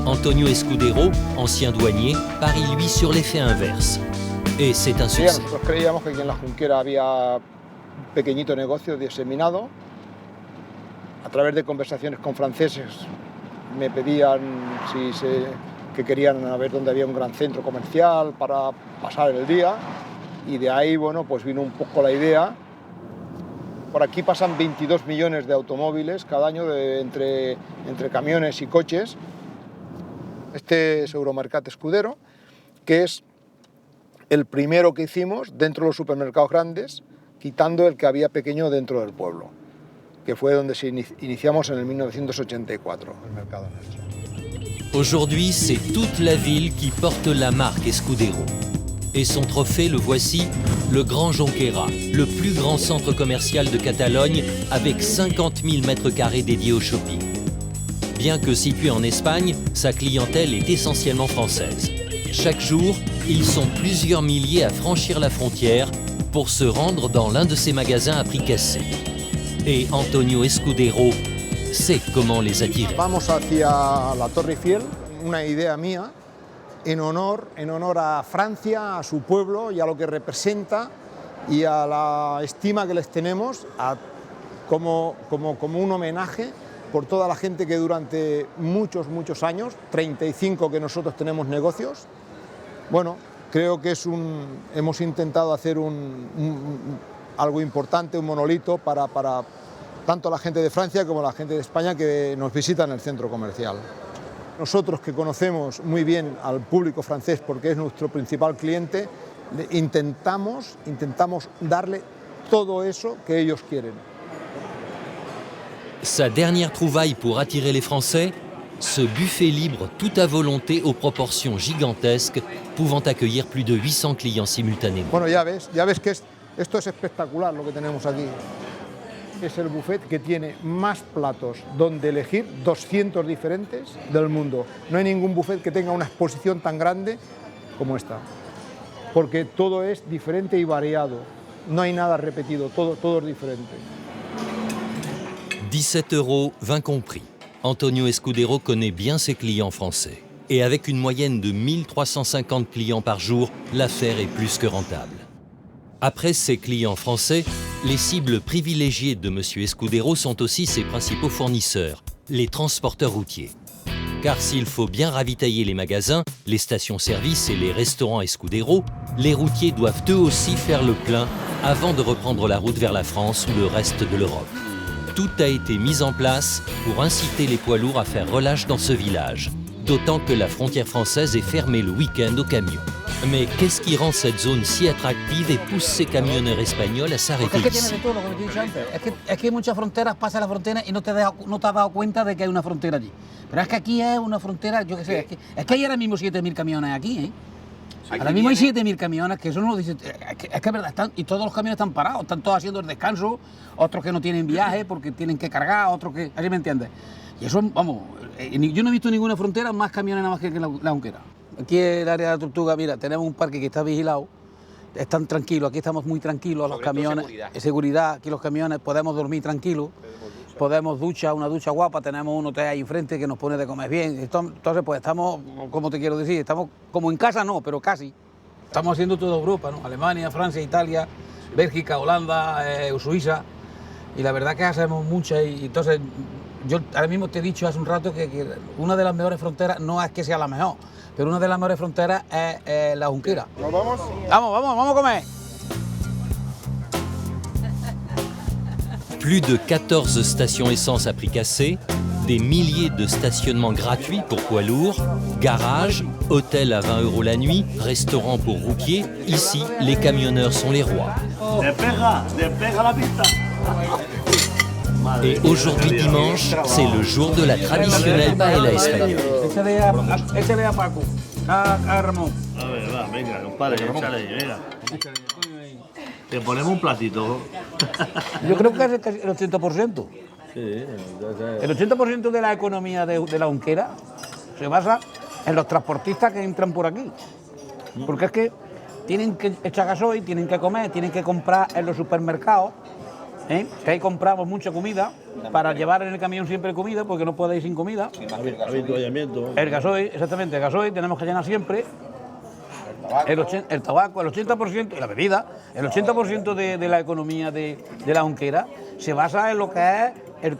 Antonio Escudero, ancien douanier, parie lui sur l'effet inverse. Et c'est un succès. Nosotros creíamos que aquí en la Junquera había un pequeñito negocio diseminado. A través de conversaciones con franceses me pedían que querían ver dónde había un gran centro comercial para pasar el día. Y de ahí, bueno, pues vino un poco la idea. Por aquí pasan 22 millones de automóviles cada año entre camiones y coches. Este es Euromercat Escudero, que es el primero que hicimos dentro de los supermercados grandes, quitando el que había pequeño dentro del pueblo, que fue donde iniciamos en el 1984. El mercado nuestro. Aujourd'hui, c'est toute la ville qui porte la marque Escudero. Et son trophée, le voici, le Grand Jonquera, le plus grand centre commercial de Catalogne avec 50 000 mètres carrés dédiés au shopping. Bien que situé en Espagne, sa clientèle est essentiellement française. Chaque jour, ils sont plusieurs milliers à franchir la frontière pour se rendre dans l'un de ces magasins à prix cassé. Et Antonio Escudero sait comment les attirer. Vamos hacia la Torre Eiffel, una idea mía, en honor a Francia, a su pueblo y a lo que representa y a la estima que les tenemos como un homenaje por toda la gente que durante muchos años, 35 que nosotros tenemos negocios, bueno, creo que hemos intentado hacer algo importante, un monolito para tanto la gente de Francia como la gente de España que nos visita en el centro comercial. Nosotros que conocemos muy bien al público francés porque es nuestro principal cliente, intentamos darle todo eso que ellos quieren. Sa dernière trouvaille pour attirer les Français, ce buffet libre tout à volonté aux proportions gigantesques, pouvant accueillir plus de 800 clients simultanément. Bueno, ya ves que esto es espectacular lo que tenemos aquí. Es el buffet que tiene más platos donde elegir, 200 diferentes del mundo. No hay ningún buffet que tenga una exposición tan grande como esta, porque todo es diferente y variado. No hay nada repetido, todo es diferente. 17 €, vin compris. Antonio Escudero connaît bien ses clients français. Et avec une moyenne de 1350 clients par jour, l'affaire est plus que rentable. Après ses clients français, les cibles privilégiées de M. Escudero sont aussi ses principaux fournisseurs, les transporteurs routiers. Car s'il faut bien ravitailler les magasins, les stations-service et les restaurants Escudero, les routiers doivent eux aussi faire le plein avant de reprendre la route vers la France ou le reste de l'Europe. Tout a été mis en place pour inciter les poids lourds à faire relâche dans ce village. d'autant que la frontière française est fermée le week-end aux camions. Mais qu'est-ce qui rend cette zone si attractive et pousse ces camionneurs espagnols à s'arrêter ici? Es que muchas fronteras pasas la frontera y no te has dado cuenta de que hay una frontera allí. Pero es que aquí es una frontera, yo qué sé, es que hay ahora mismo 7.000 camiones aquí, ¿eh? Ahora mismo hay 7.000 camiones, que eso no lo dice, es que es verdad, y todos los camiones están parados, están todos haciendo el descanso, otros que no tienen viaje porque tienen que cargar, otros que, ¿así me entiendes? Y eso, vamos, yo no he visto ninguna frontera más camiones nada más que la Junquera. Aquí en el área de la Tortuga, mira, tenemos un parque que está vigilado, están tranquilos, aquí estamos muy tranquilos, los camiones, seguridad, aquí los camiones podemos dormir tranquilos, podemos una ducha guapa, tenemos un hotel ahí enfrente que nos pone de comer bien, entonces pues estamos, como te quiero decir, estamos como en casa no, pero casi. Estamos haciendo toda Europa, ¿no? Alemania, Francia, Italia, Bélgica, Holanda, Suiza, y la verdad que hacemos muchas, y entonces yo ahora mismo te he dicho hace un rato que una de las mejores fronteras, no es que sea la mejor, pero una de las mejores fronteras es la Junquera. ¿Nos vamos? Vamos a comer. Plus de 14 stations essence à prix cassé, des milliers de stationnements gratuits pour poids lourds, garages, hôtels à 20 € la nuit, restaurants pour routiers. Ici, les camionneurs sont les rois. Et aujourd'hui dimanche, c'est le jour de la traditionnelle paella espagnole. Échale a Paco, a Ramón. A ver, va, venga, compadre, échale ahí, venga. Te ponemos un platito. Yo creo que es el 80%. Sí, el 80% de la economía de la Junquera se basa en los transportistas que entran por aquí. Porque es que tienen que echar gasoil, tienen que comer, tienen que comprar en los supermercados. Que ahí compramos mucha comida para llevar en el camión siempre comida, porque no puede ir sin comida. Avituallamiento. El gasoil, exactamente, el gasoil tenemos que llenar siempre. El tabaco, el 80%, y la bebida, el 80% de la economía de la Junquera se basa en lo que es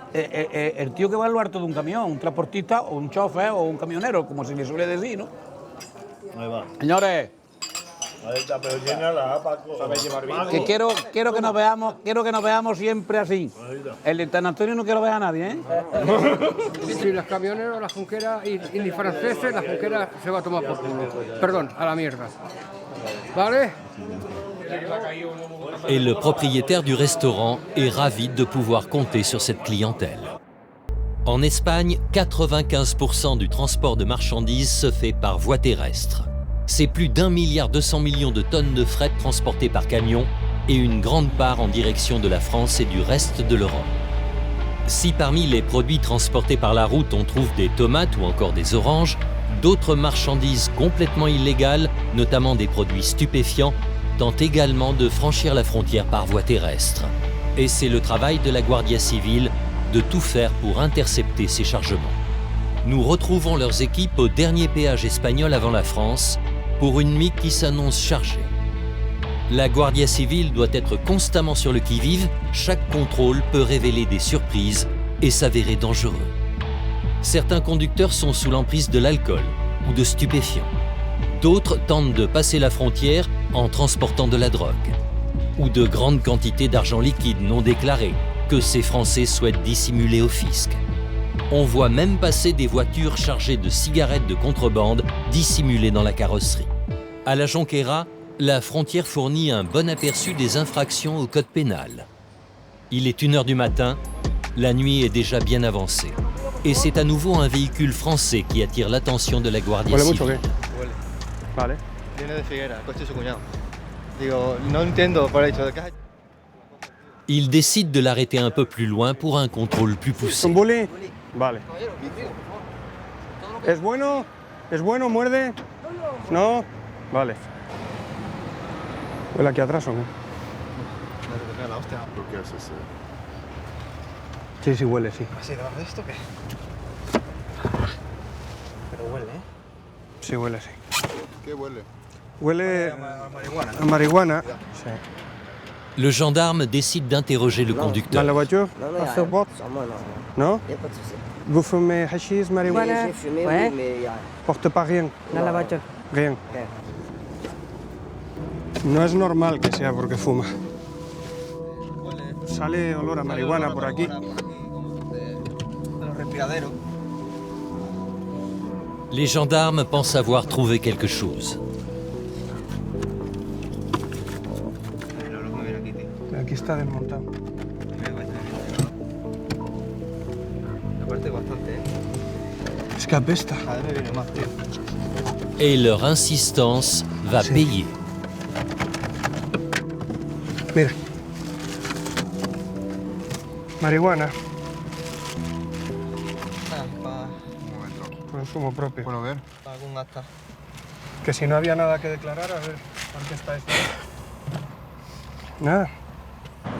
el tío que va al harto de un camión, un transportista o un chofer o un camionero, como se le suele decir, ¿no? Ahí va. Señores, Ahí está, pero llénala, Paco. que quiero que nos veamos siempre así. El San Antonio no quiero ver a nadie, ¿eh? Si los camioneros, la Junquera y ni franceses, la Junquera se va a tomar por culo. Perdón, a la mierda. ¿Vale? Et le propriétaire du restaurant est ravi de pouvoir compter sur cette clientèle. En Espagne, 95% du transport de marchandises se fait par voie terrestre. C'est plus d'1,2 milliard de tonnes de fret transportées par camion et une grande part en direction de la France et du reste de l'Europe. Si parmi les produits transportés par la route on trouve des tomates ou encore des oranges, d'autres marchandises complètement illégales, notamment des produits stupéfiants, tentent également de franchir la frontière par voie terrestre. Et c'est le travail de la Guardia Civile de tout faire pour intercepter ces chargements. Nous retrouvons leurs équipes au dernier péage espagnol avant la France pour une nuit qui s'annonce chargée. La Guardia Civile doit être constamment sur le qui-vive, chaque contrôle peut révéler des surprises et s'avérer dangereux. Certains conducteurs sont sous l'emprise de l'alcool ou de stupéfiants. D'autres tentent de passer la frontière en transportant de la drogue ou de grandes quantités d'argent liquide non déclaré que ces Français souhaitent dissimuler au fisc. On voit même passer des voitures chargées de cigarettes de contrebande dissimulées dans la carrosserie. À la Jonquera, la frontière fournit un bon aperçu des infractions au code pénal. Il est 1h du matin, la nuit est déjà bien avancée. Et c'est à nouveau un véhicule français qui attire l'attention de la Guardia Civile. Vale. Viene de Figuera, el coche de su cuñado. Digo, no entiendo, por hecho de que... Il décide de l'arrêter un peu plus loin pour un contrôle plus poussé. Vale. ¿Es bueno? ¿Es bueno? ¿Muerde? ¿No? Vale. ¿Huele aquí atrás o no? ¿Lo que haces? Sí, sí huele, sí. ¿Así debajo de esto qué? Pero huele, ¿eh? Sí huele, sí. ¿Qué huele? Huele a marihuana. A marihuana. Sí. Le gendarme décide d'interroger le conducteur. Dans la voiture? Non, Non? il n'y a pas de souci. Vous fumez hashish, marijuana? J'ai fumé, oui, mais il y a... Porte pas rien? Dans la voiture. Rien. No es normal que sea porque fuma. Sale olor a marihuana por aquí. De los respiraderos. Les gendarmes pensent avoir trouvé quelque chose. Aquí está desmontado. Es que apesta. Et leur insistance va payer. Mira. Marihuana. Consumo propio. Bueno, ver. Algún acta. Que si no había nada que declarar, a ver, ¿por qué está esto? Nada.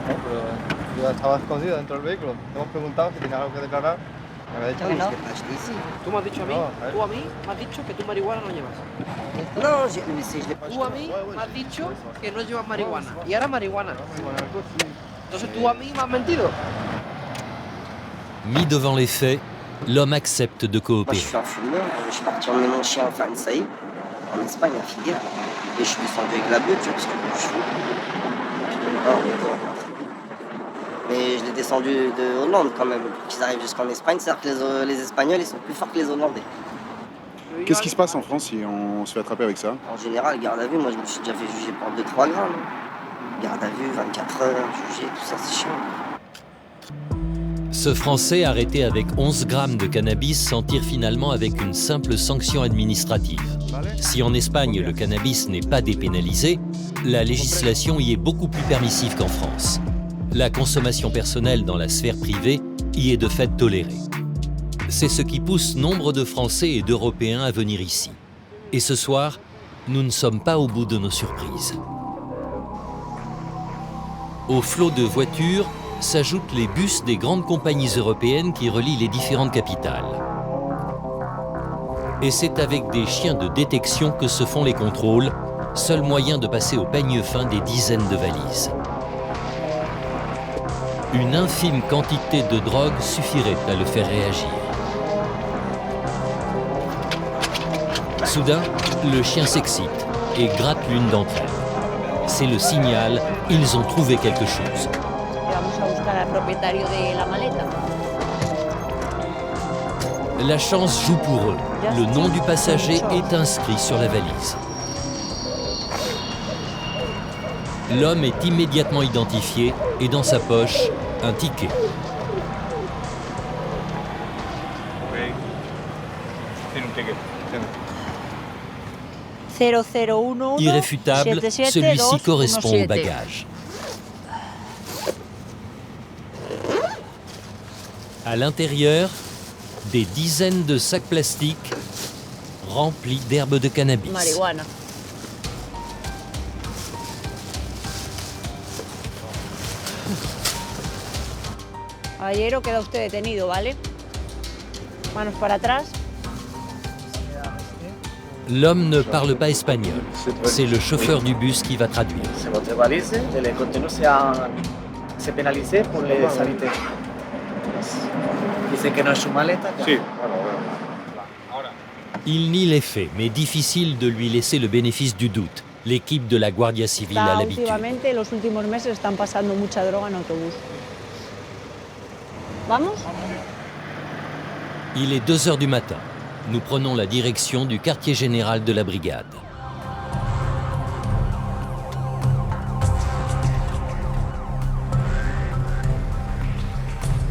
Pero yo estaba escondido dentro del vehículo. Hemos preguntado si tenía algo que declarar. Me había dicho que no. Tú me has dicho a mí, tú a mí me has dicho que tú marihuana no llevas. No, si je l'ai pas. Tú a mí me has dicho que no llevas marihuana. Y ahora marihuana. Entonces tú a mí me has mentido. Mis devant les faits, l'homme accepte de Moi, je coopérer. suis un fumeur, je suis parti emmener mon chien faire une saillie en Espagne, à Figueres. Et je suis descendu avec la bœuf, tu vois, parce que je suis fou. Mais je l'ai descendu de Hollande quand même, pour qu'ils arrivent jusqu'en Espagne. C'est-à-dire que les Espagnols, ils sont plus forts que les Hollandais. Qu'est-ce qui se passe en France si on se fait attraper avec ça? En général, garde à vue, moi je me suis déjà fait juger pour 2-3 grammes. Garde à vue, 24 heures, jugé, tout ça, c'est chiant. Ce Français arrêté avec 11 grammes de cannabis s'en tire finalement avec une simple sanction administrative. Si en Espagne le cannabis n'est pas dépénalisé, la législation y est beaucoup plus permissive qu'en France. La consommation personnelle dans la sphère privée y est de fait tolérée. C'est ce qui pousse nombre de Français et d'Européens à venir ici. Et ce soir, nous ne sommes pas au bout de nos surprises. Au flot de voitures s'ajoutent les bus des grandes compagnies européennes qui relient les différentes capitales. Et c'est avec des chiens de détection que se font les contrôles, seul moyen de passer au peigne fin des dizaines de valises. Une infime quantité de drogue suffirait à le faire réagir. Soudain, le chien s'excite et gratte l'une d'entre elles. C'est le signal, ils ont trouvé quelque chose. Vamos a buscar al propietario de la maleta. La chance joue pour eux. Le nom du passager est inscrit sur la valise. L'homme est immédiatement identifié et dans sa poche, un ticket. Irréfutable, celui-ci correspond au bagage. À l'intérieur, des dizaines de sacs plastiques remplis d'herbes de cannabis. Marihuana. Caballero, queda usted detenido, ¿vale? Manos para atrás. L'homme ne parle pas espagnol. C'est le chauffeur du bus qui va traduire. C'est votre valise, le contenu c'est pénalisé pour les sanitaires. Dice que no es su maleta. Sí. Il nie les faits, mais difficile de lui laisser le bénéfice du doute. L'équipe de la Guardia Civil a l'habitude. Últimamente, los últimos meses están pasando mucha droga en autobús. ¿Vamos? Il est 2 heures du matin. Nous prenons la direction du quartier général de la brigade.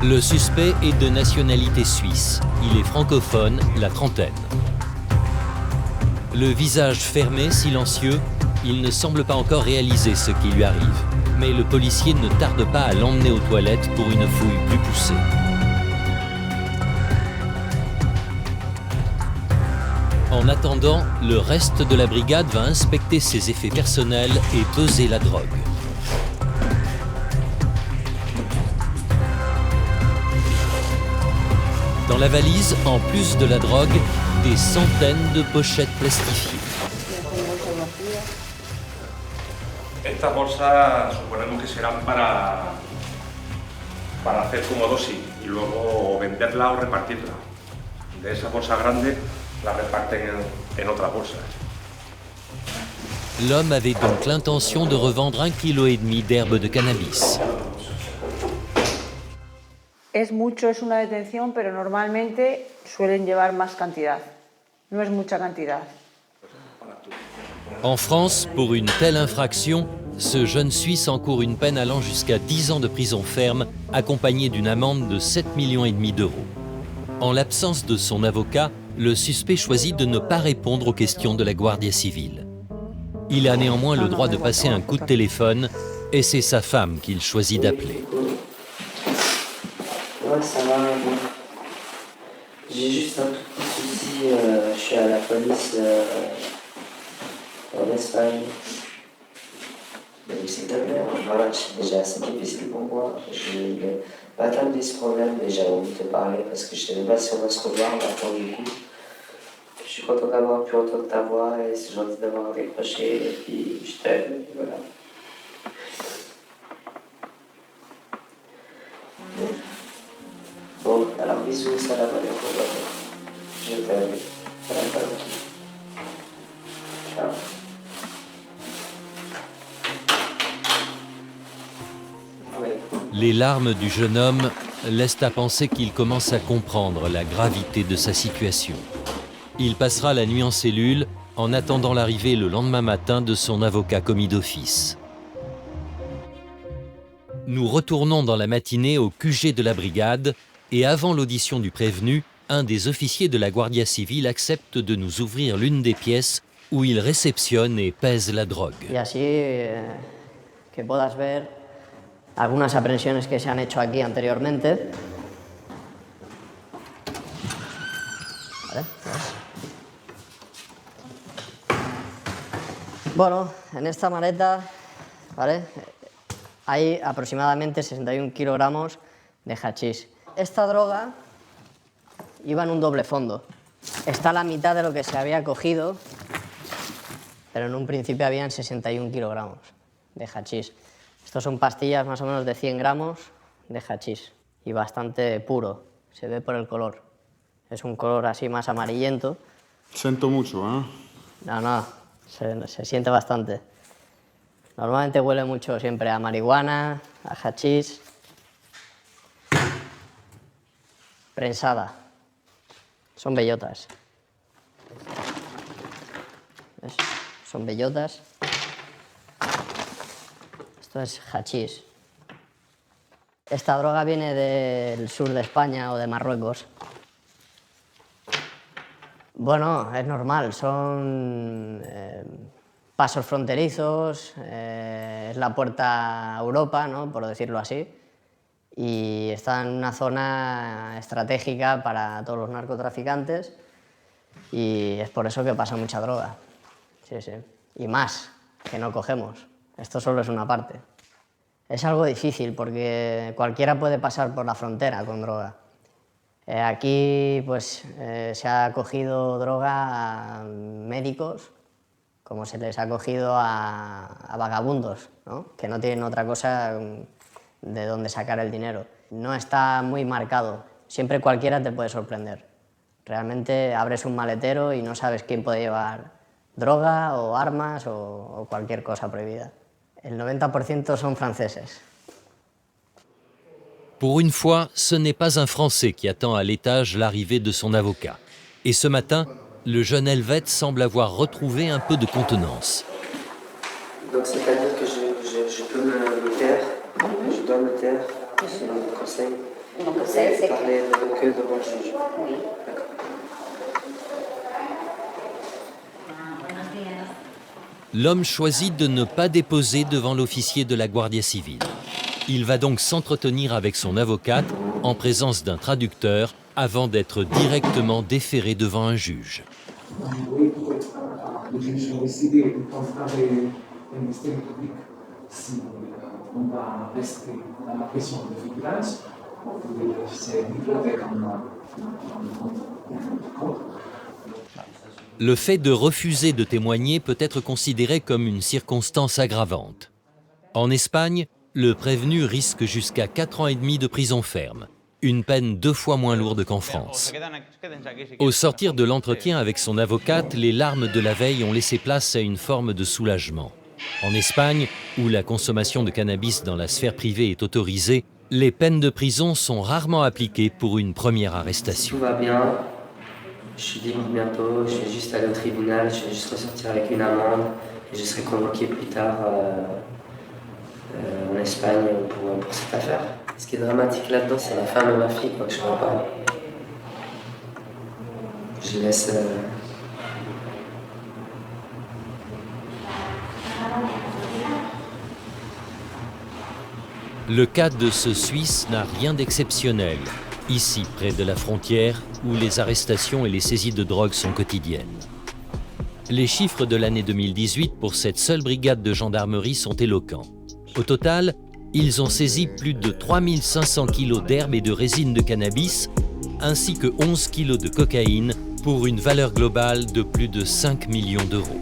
Le suspect est de nationalité suisse. Il est francophone, la trentaine. Le visage fermé, silencieux, il ne semble pas encore réaliser ce qui lui arrive. Mais le policier ne tarde pas à l'emmener aux toilettes pour une fouille plus poussée. En attendant, le reste de la brigade va inspecter ses effets personnels et peser la drogue. Dans la valise, en plus de la drogue, des centaines de pochettes plastifiées. Estas bolsas suponemos que serán para hacer como dosis y luego venderla o repartirla. De esa bolsa grande la reparten en otras bolsas. L'homme avait donc l'intention de revendre 1,5 kg d'herbe de cannabis. Es mucho, es una detención, pero normalmente suelen llevar más cantidad. No es mucha cantidad. En France, pour une telle infraction, ce jeune Suisse encourt une peine allant jusqu'à 10 ans de prison ferme, accompagnée d'une amende de 7,5 millions d'euros. En l'absence de son avocat, le suspect choisit de ne pas répondre aux questions de la Guardia Civile. Il a néanmoins le droit de passer un coup de téléphone et c'est sa femme qu'il choisit d'appeler. Ouais, ça va. J'ai juste un tout petit souci. Je suis à la police en Espagne. S'il te plaît, voilà, c'est déjà assez difficile pour moi. Je n'ai pas attendu ce problème, mais j'avais envie de te parler parce que je ne savais pas si on va se revoir maintenant du coup. Je suis content d'avoir pu entendre ta voix et c'est gentil d'avoir décroché et puis je t'aime, voilà. Bon, alors bisous, salam alaikum. Je t'aime. Salam alaikum. Ciao. Les larmes du jeune homme laissent à penser qu'il commence à comprendre la gravité de sa situation. Il passera la nuit en cellule en attendant l'arrivée le lendemain matin de son avocat commis d'office. Nous retournons dans la matinée au QG de la brigade et avant l'audition du prévenu, un des officiers de la Guardia Civile accepte de nous ouvrir l'une des pièces où il réceptionne et pèse la drogue. Y así que puedas ver algunas aprehensiones que se han hecho aquí anteriormente. Vale. Bueno, en esta maleta, ¿vale? Hay aproximadamente 61 kilogramos de hachís. Esta droga iba en un doble fondo. Está a la mitad de lo que se había cogido, pero en un principio habían 61 kilogramos de hachís. Estos son pastillas más o menos de 100 gramos de hachís y bastante puro, se ve por el color. Es un color así más amarillento. Siento mucho, ¿eh? No, se siente bastante. Normalmente huele mucho siempre a marihuana, a hachís. Prensada. Son bellotas. ¿Ves? Son bellotas. Esto es hachís. Esta droga viene del sur de España o de Marruecos. Bueno, es normal, son pasos fronterizos, es la puerta a Europa, ¿no? Por decirlo así, y está en una zona estratégica para todos los narcotraficantes y es por eso que pasa mucha droga. Sí, sí. Y más, que no cogemos. Esto solo es una parte. Es algo difícil porque cualquiera puede pasar por la frontera con droga. Aquí pues, se ha cogido droga a médicos, como se les ha cogido a vagabundos, ¿no? Que no tienen otra cosa de donde sacar el dinero. No está muy marcado, siempre cualquiera te puede sorprender. Realmente abres un maletero y no sabes quién puede llevar droga o armas o cualquier cosa prohibida. El 90% son franceses. Pour une fois, ce n'est pas un Français qui attend à l'étage l'arrivée de son avocat. Et ce matin, le jeune Helvète semble avoir retrouvé un peu de contenance. Donc c'est-à-dire que je peux me taire, je dois me taire, c'est mon conseil. Mon conseil, c'est parler que devant le juge. Oui. D'accord. L'homme choisit de ne pas déposer devant l'officier de la Guardia Civile. Il va donc s'entretenir avec son avocate en présence d'un traducteur avant d'être directement déféré devant un juge. Le fait de refuser de témoigner peut être considéré comme une circonstance aggravante. En Espagne, le prévenu risque jusqu'à 4 ans et demi de prison ferme, une peine 2 fois moins lourde qu'en France. Au sortir de l'entretien avec son avocate, les larmes de la veille ont laissé place à une forme de soulagement. En Espagne, où la consommation de cannabis dans la sphère privée est autorisée, les peines de prison sont rarement appliquées pour une première arrestation. Tout va bien. Je suis libre bientôt, je vais juste aller au tribunal, je vais juste ressortir avec une amende et je serai convoqué plus tard en Espagne pour cette affaire. Ce qui est dramatique là-dedans, c'est ma femme et ma fille, quoi, que je vois pas. Je laisse... Le cas de ce Suisse n'a rien d'exceptionnel, ici près de la frontière où les arrestations et les saisies de drogue sont quotidiennes. Les chiffres de l'année 2018 pour cette seule brigade de gendarmerie sont éloquents. Au total, ils ont saisi plus de 3500 kilos d'herbe et de résine de cannabis, ainsi que 11 kilos de cocaïne pour une valeur globale de plus de 5 millions d'euros.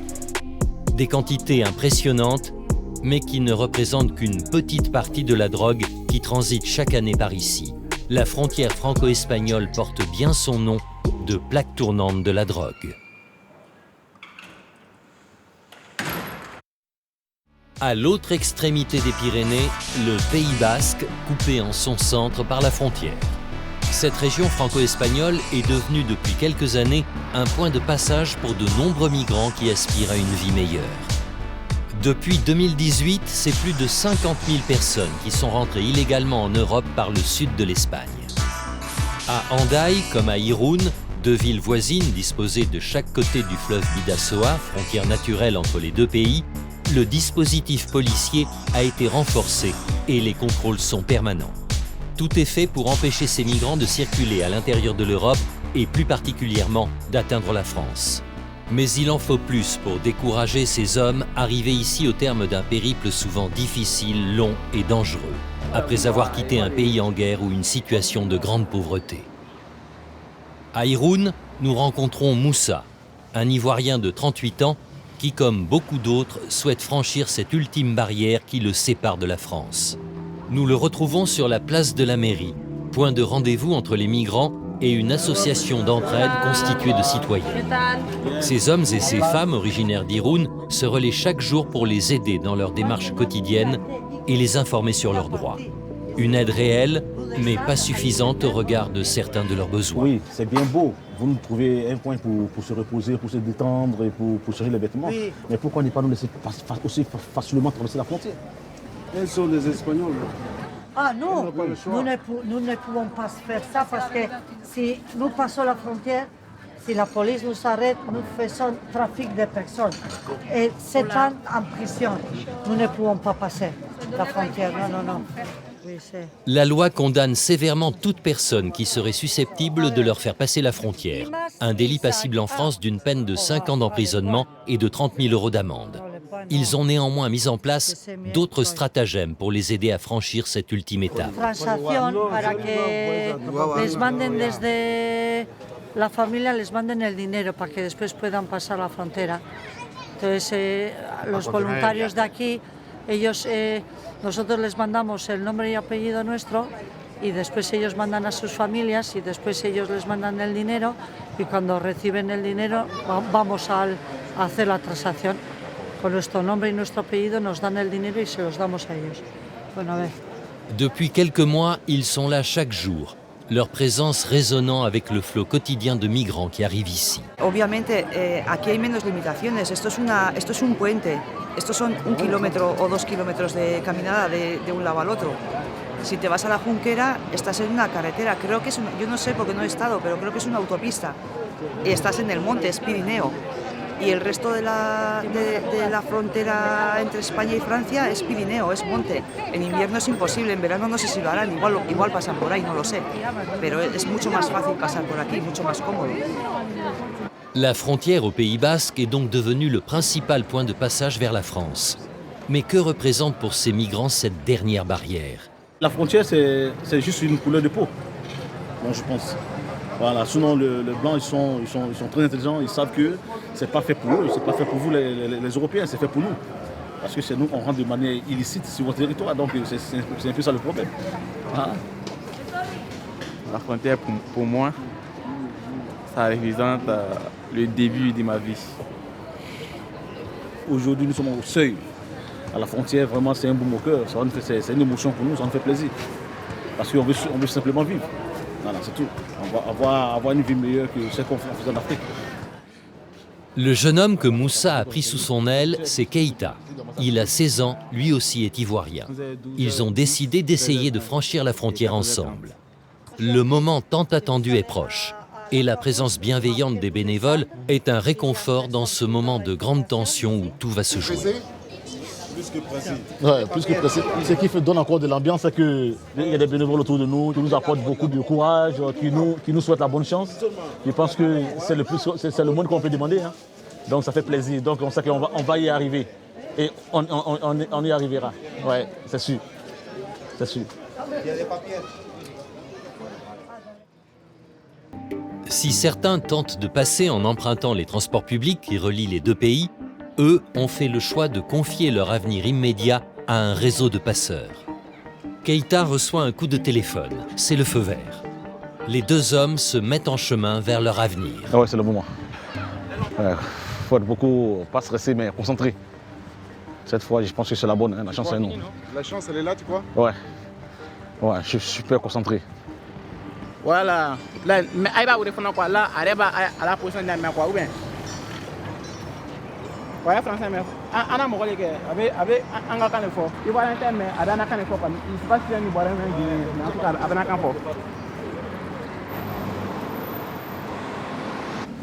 Des quantités impressionnantes, mais qui ne représentent qu'une petite partie de la drogue qui transite chaque année par ici. La frontière franco-espagnole porte bien son nom de plaque tournante de la drogue. À l'autre extrémité des Pyrénées, le Pays Basque, coupé en son centre par la frontière. Cette région franco-espagnole est devenue depuis quelques années un point de passage pour de nombreux migrants qui aspirent à une vie meilleure. Depuis 2018, c'est plus de 50 000 personnes qui sont rentrées illégalement en Europe par le sud de l'Espagne. À Hendaye, comme à Irún, deux villes voisines disposées de chaque côté du fleuve Bidasoa, frontière naturelle entre les deux pays, le dispositif policier a été renforcé et les contrôles sont permanents. Tout est fait pour empêcher ces migrants de circuler à l'intérieur de l'Europe et plus particulièrement d'atteindre la France. Mais il en faut plus pour décourager ces hommes arrivés ici au terme d'un périple souvent difficile, long et dangereux, après avoir quitté un pays en guerre ou une situation de grande pauvreté. À Irún, nous rencontrons Moussa, un Ivoirien de 38 ans qui, comme beaucoup d'autres, souhaite franchir cette ultime barrière qui le sépare de la France. Nous le retrouvons sur la place de la mairie, point de rendez-vous entre les migrants et une association d'entraide constituée de citoyens. Ces hommes et ces femmes originaires d'Irún se relaient chaque jour pour les aider dans leurs démarches quotidiennes et les informer sur leurs droits. Une aide réelle, mais pas suffisante au regard de certains de leurs besoins. Oui, c'est bien beau. Vous nous trouvez un coin pour se reposer, pour se détendre et pour changer les vêtements. Oui. Mais pourquoi ne pas nous laisser aussi facilement traverser la frontière? Elles sont les Espagnols. Ah non, nous ne pouvons pas faire ça parce que si nous passons la frontière, si la police nous arrête, nous faisons trafic de personnes. Et 7 ans en prison, nous ne pouvons pas passer la frontière. Non. Oui, la loi condamne sévèrement toute personne qui serait susceptible de leur faire passer la frontière. Un délit passible en France d'une peine de 5 ans d'emprisonnement et de 30 000 € d'amende. Ils ont néanmoins mis en place d'autres stratagèmes pour les aider à franchir cette ultime étape. Transacción para que les manden desde la familia, les manden el dinero para que después puedan pasar la frontera. Entonces, los voluntarios de aquí, ellos, nosotros les mandamos el nombre y apellido nuestro y después ellos mandan a sus familias y después ellos les mandan el dinero y cuando reciben el dinero vamos a hacer la transacción. Con nuestro nombre y nuestro apellido nos dan el dinero y se los damos a ellos. Bueno, a ver. Depuis quelques mois, ils sont là chaque jour, leur présence résonnant avec le flot quotidien de migrants qui arrivent ici. Obviamente, aquí hay menos limitaciones. Esto es un puente. Estos son 1 kilómetro o 2 kilómetros de caminada de un lado al otro. Si te vas a la Junquera, estás en una carretera. Creo que es yo no sé porque no he estado, pero creo que es una autopista. Y estás en el monte, es Pirineo. Y el resto de la frontera entre España y Francia es Pirineo, es monte. En invierno es imposible, en verano no sé si lo harán, igual pasan por ahí, no lo sé. Pero es mucho más fácil pasar por aquí, mucho más cómodo. La frontière au Pays Basque est donc devenue le principal point de passage vers la France. Mais que représente pour ces migrants cette dernière barrière? La frontière, c'est juste une couleur de peau, bon, je pense. Voilà, sinon les Blancs, ils sont très intelligents, ils savent que c'est pas fait pour eux, c'est pas fait pour vous les Européens, c'est fait pour nous. Parce que c'est nous qu'on rentre de manière illicite sur votre territoire, donc c'est un peu ça le problème. Ah. La frontière, pour moi, ça représente le début de ma vie. Aujourd'hui, nous sommes au seuil. À la frontière, vraiment, c'est un baume au cœur, c'est une émotion pour nous, ça nous fait plaisir. Parce qu'on veut simplement vivre. Voilà, c'est tout. On va avoir une vie meilleure que celle qu'on faisait en Afrique. Le jeune homme que Moussa a pris sous son aile, c'est Keïta. Il a 16 ans, lui aussi est ivoirien. Ils ont décidé d'essayer de franchir la frontière ensemble. Le moment tant attendu est proche. Et la présence bienveillante des bénévoles est un réconfort dans ce moment de grande tension où tout va se jouer. Plus que précis. Ouais, plus que précis. Ce qui donne encore de l'ambiance, c'est qu'il y a des bénévoles autour de nous qui nous apportent beaucoup de courage, qui nous souhaitent la bonne chance. Je pense que c'est le moins qu'on peut demander. Hein. Donc ça fait plaisir. Donc on sait qu'on va y arriver. Et on y arrivera. Ouais, c'est sûr. C'est sûr. Si certains tentent de passer en empruntant les transports publics qui relient les deux pays, eux ont fait le choix de confier leur avenir immédiat à un réseau de passeurs. Keïta reçoit un coup de téléphone, c'est le feu vert. Les deux hommes se mettent en chemin vers leur avenir. Ah ouais, c'est le moment. Faut être beaucoup, pas stressé, mais concentré. Cette fois, je pense que c'est la bonne, hein, la chance est nous. La chance, elle est là, tu crois? Ouais, je suis super concentré. Voilà. Là, mais il va vous répondre quoi? Là, arrive à la position de quoi ou bien? Ouais, français, mais on a mon collègue avec un gars qui est fort. Il va l'entendre, mais il a un fort. Il ne sait pas si il y a une bonne mais en tout cas, il a un fort.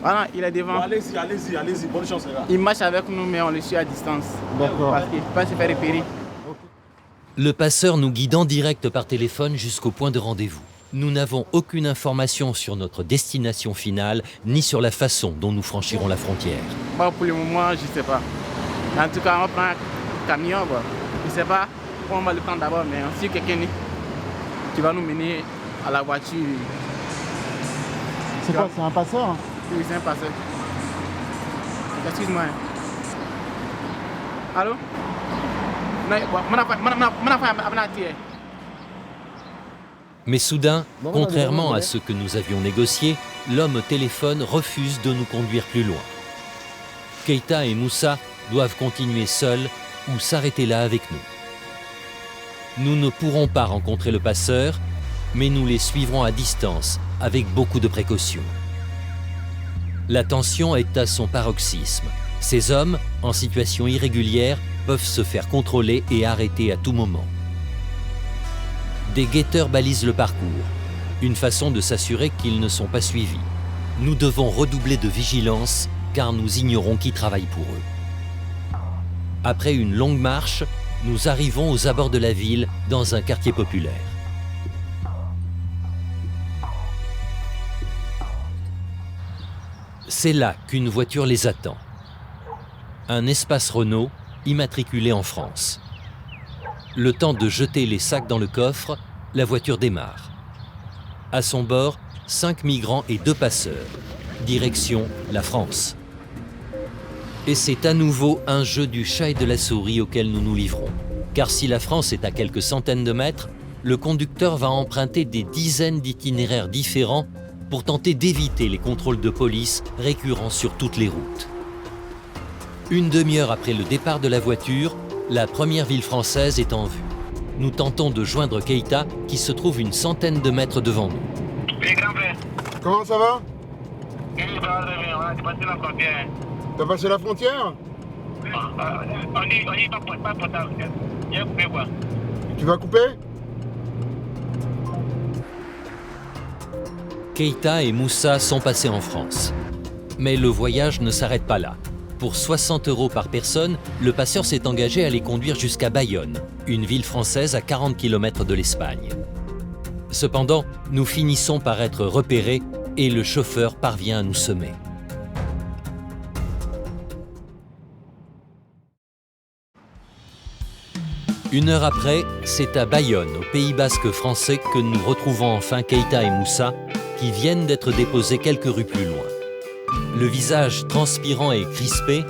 Voilà, il est devant. Bon, allez-y, bonne chance, les gars. Il marche avec nous, mais on le suit à distance. D'accord. Parce qu'il ne peut pas se faire repérer. Le passeur nous guide en direct par téléphone jusqu'au point de rendez-vous. Nous n'avons aucune information sur notre destination finale, ni sur la façon dont nous franchirons la frontière. Bon, pour le moment, je ne sais pas. En tout cas, on prend un camion. Bon. Je ne sais pas, on va le prendre d'abord, mais si quelqu'un qui va nous mener à la voiture. C'est quoi, c'est un passeur? Oui, c'est un passeur. Excuse-moi. Allô? Mais soudain, contrairement à ce que nous avions négocié, l'homme au téléphone refuse de nous conduire plus loin. Keïta et Moussa doivent continuer seuls ou s'arrêter là avec nous. Nous ne pourrons pas rencontrer le passeur, mais nous les suivrons à distance, avec beaucoup de précautions. La tension est à son paroxysme. Ces hommes, en situation irrégulière, peuvent se faire contrôler et arrêter à tout moment. Des guetteurs balisent le parcours, une façon de s'assurer qu'ils ne sont pas suivis. Nous devons redoubler de vigilance car nous ignorons qui travaille pour eux. Après une longue marche, nous arrivons aux abords de la ville, dans un quartier populaire. C'est là qu'une voiture les attend. Un espace Renault, immatriculé en France. Le temps de jeter les sacs dans le coffre, la voiture démarre. À son bord, 5 migrants et 2 passeurs. Direction la France. Et c'est à nouveau un jeu du chat et de la souris auquel nous nous livrons. Car si la France est à quelques centaines de mètres, le conducteur va emprunter des dizaines d'itinéraires différents pour tenter d'éviter les contrôles de police récurrents sur toutes les routes. Une demi-heure après le départ de la voiture, la première ville française est en vue. Nous tentons de joindre Keïta, qui se trouve une centaine de mètres devant nous. Comment ça va? On a dépassé la frontière. T'as passé la frontière? On y pas potable. Il y a coupé quoi? Tu vas couper? Keïta et Moussa sont passés en France. Mais le voyage ne s'arrête pas là. Pour 60 € par personne, le passeur s'est engagé à les conduire jusqu'à Bayonne, une ville française à 40 km de l'Espagne. Cependant, nous finissons par être repérés et le chauffeur parvient à nous semer. Une heure après, c'est à Bayonne, au Pays Basque français, que nous retrouvons enfin Keïta et Moussa, qui viennent d'être déposés quelques rues plus loin. Le visage transpirant et crispé,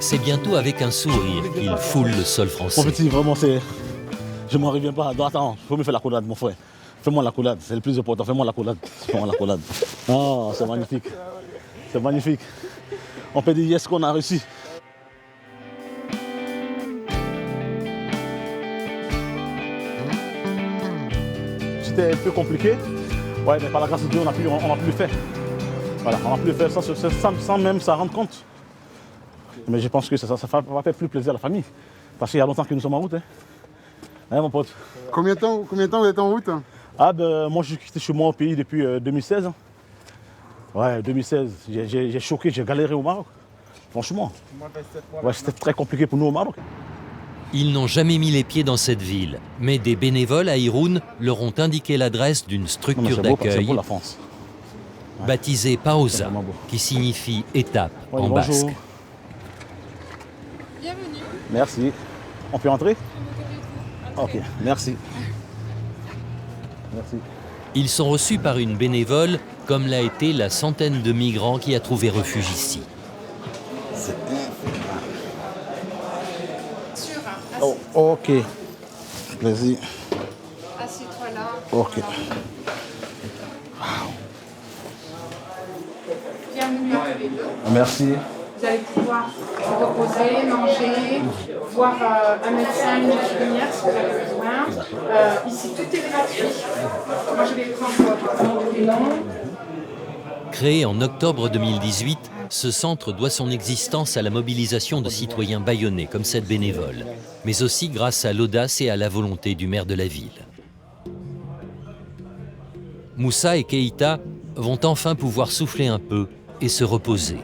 c'est bientôt avec un sourire qu'il foule le sol français. Mon petit, vraiment, c'est... Je m'en reviens pas. Attends, il faut me faire la collade, mon frère. Fais-moi la collade, c'est le plus important. Fais-moi la collade. Fais-moi la collade. Oh, c'est magnifique. C'est magnifique. On peut dire yes qu'on a réussi. C'était un peu compliqué Ouais, mais par la grâce de Dieu, on a pu le faire. Voilà, on a pu le faire sans même s'en rendre compte. Mais je pense que ça va faire plus plaisir à la famille. Parce qu'il y a longtemps que nous sommes en route. Hein, mon pote. Combien de temps vous êtes en route? Ah ben, moi, je suis quitté chez moi au pays depuis 2016. Ouais, 2016. J'ai choqué, j'ai galéré au Maroc. Franchement. Ouais, c'était très compliqué pour nous au Maroc. Ils n'ont jamais mis les pieds dans cette ville, mais des bénévoles à Irun leur ont indiqué l'adresse d'une structure d'accueil baptisée Paosa, qui signifie étape en basque. Bienvenue. Merci. On peut entrer? Ok, merci. Merci. Ils sont reçus par une bénévole, comme l'a été la centaine de migrants qui a trouvé refuge ici. Oh, ok. Plaisir. Assieds-toi là. Ok. Bienvenue à tous les deux. Merci. Vous allez pouvoir vous reposer, manger, voir un médecin, une infirmière si vous avez besoin. Ici, tout est gratuit. Moi, je vais prendre mon prénom. Créé en octobre 2018, ce centre doit son existence à la mobilisation de citoyens bayonnais comme cette bénévole, mais aussi grâce à l'audace et à la volonté du maire de la ville. Moussa et Keïta vont enfin pouvoir souffler un peu et se reposer,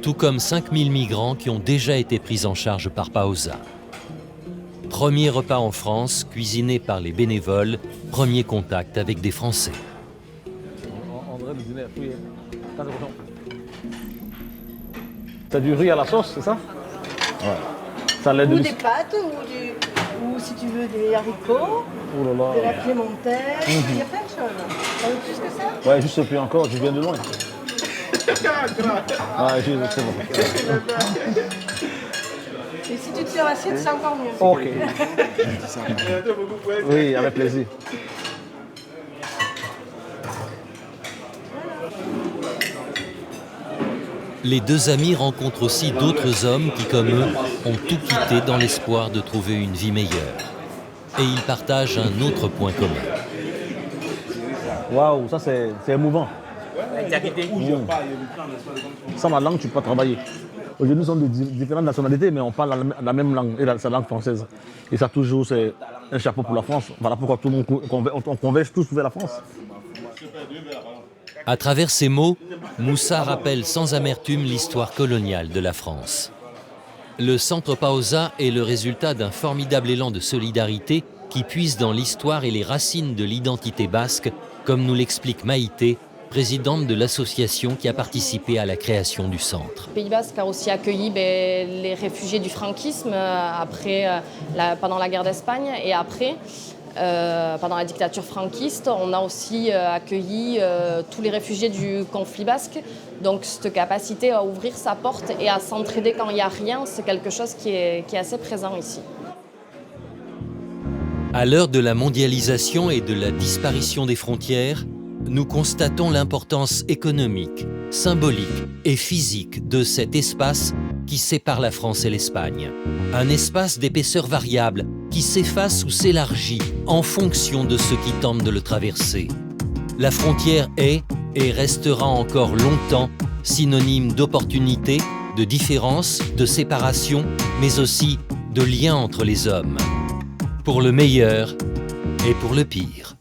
tout comme 5000 migrants qui ont déjà été pris en charge par Paosa. Premier repas en France, cuisiné par les bénévoles, premier contact avec des Français. T'as du riz à la sauce, c'est ça? Ouais. Ça l'aide ou des pâtes, ou si tu veux des haricots, de la piémontaise, il y a plein de choses. T'en veux plus que ça? Ouais, juste plus encore, je viens de loin. Ah, c'est bon. Et si tu te sers l'assiette, c'est encore mieux. Ok. Oui, avec plaisir. Les deux amis rencontrent aussi d'autres hommes qui, comme eux, ont tout quitté dans l'espoir de trouver une vie meilleure. Et ils partagent un autre point commun. Waouh, ça c'est émouvant. Sans la langue, tu peux pas travailler. Aujourd'hui, nous sommes de différentes nationalités, mais on parle la même langue, et c'est la langue française. Et ça, toujours, c'est un chapeau pour la France. Voilà pourquoi tout le monde on converge tous vers la France. À travers ces mots, Moussa rappelle sans amertume l'histoire coloniale de la France. Le centre Paosa est le résultat d'un formidable élan de solidarité qui puise dans l'histoire et les racines de l'identité basque, comme nous l'explique Maïté, présidente de l'association qui a participé à la création du centre. Le Pays basque a aussi accueilli les réfugiés du franquisme pendant la guerre d'Espagne et après. Pendant la dictature franquiste, on a aussi accueilli tous les réfugiés du conflit basque. Donc cette capacité à ouvrir sa porte et à s'entraider quand il n'y a rien, c'est quelque chose qui est assez présent ici. À l'heure de la mondialisation et de la disparition des frontières, nous constatons l'importance économique, symbolique et physique de cet espace qui sépare la France et l'Espagne. Un espace d'épaisseur variable qui s'efface ou s'élargit en fonction de ceux qui tentent de le traverser. La frontière est et restera encore longtemps synonyme d'opportunité, de différence, de séparation, mais aussi de lien entre les hommes. Pour le meilleur et pour le pire.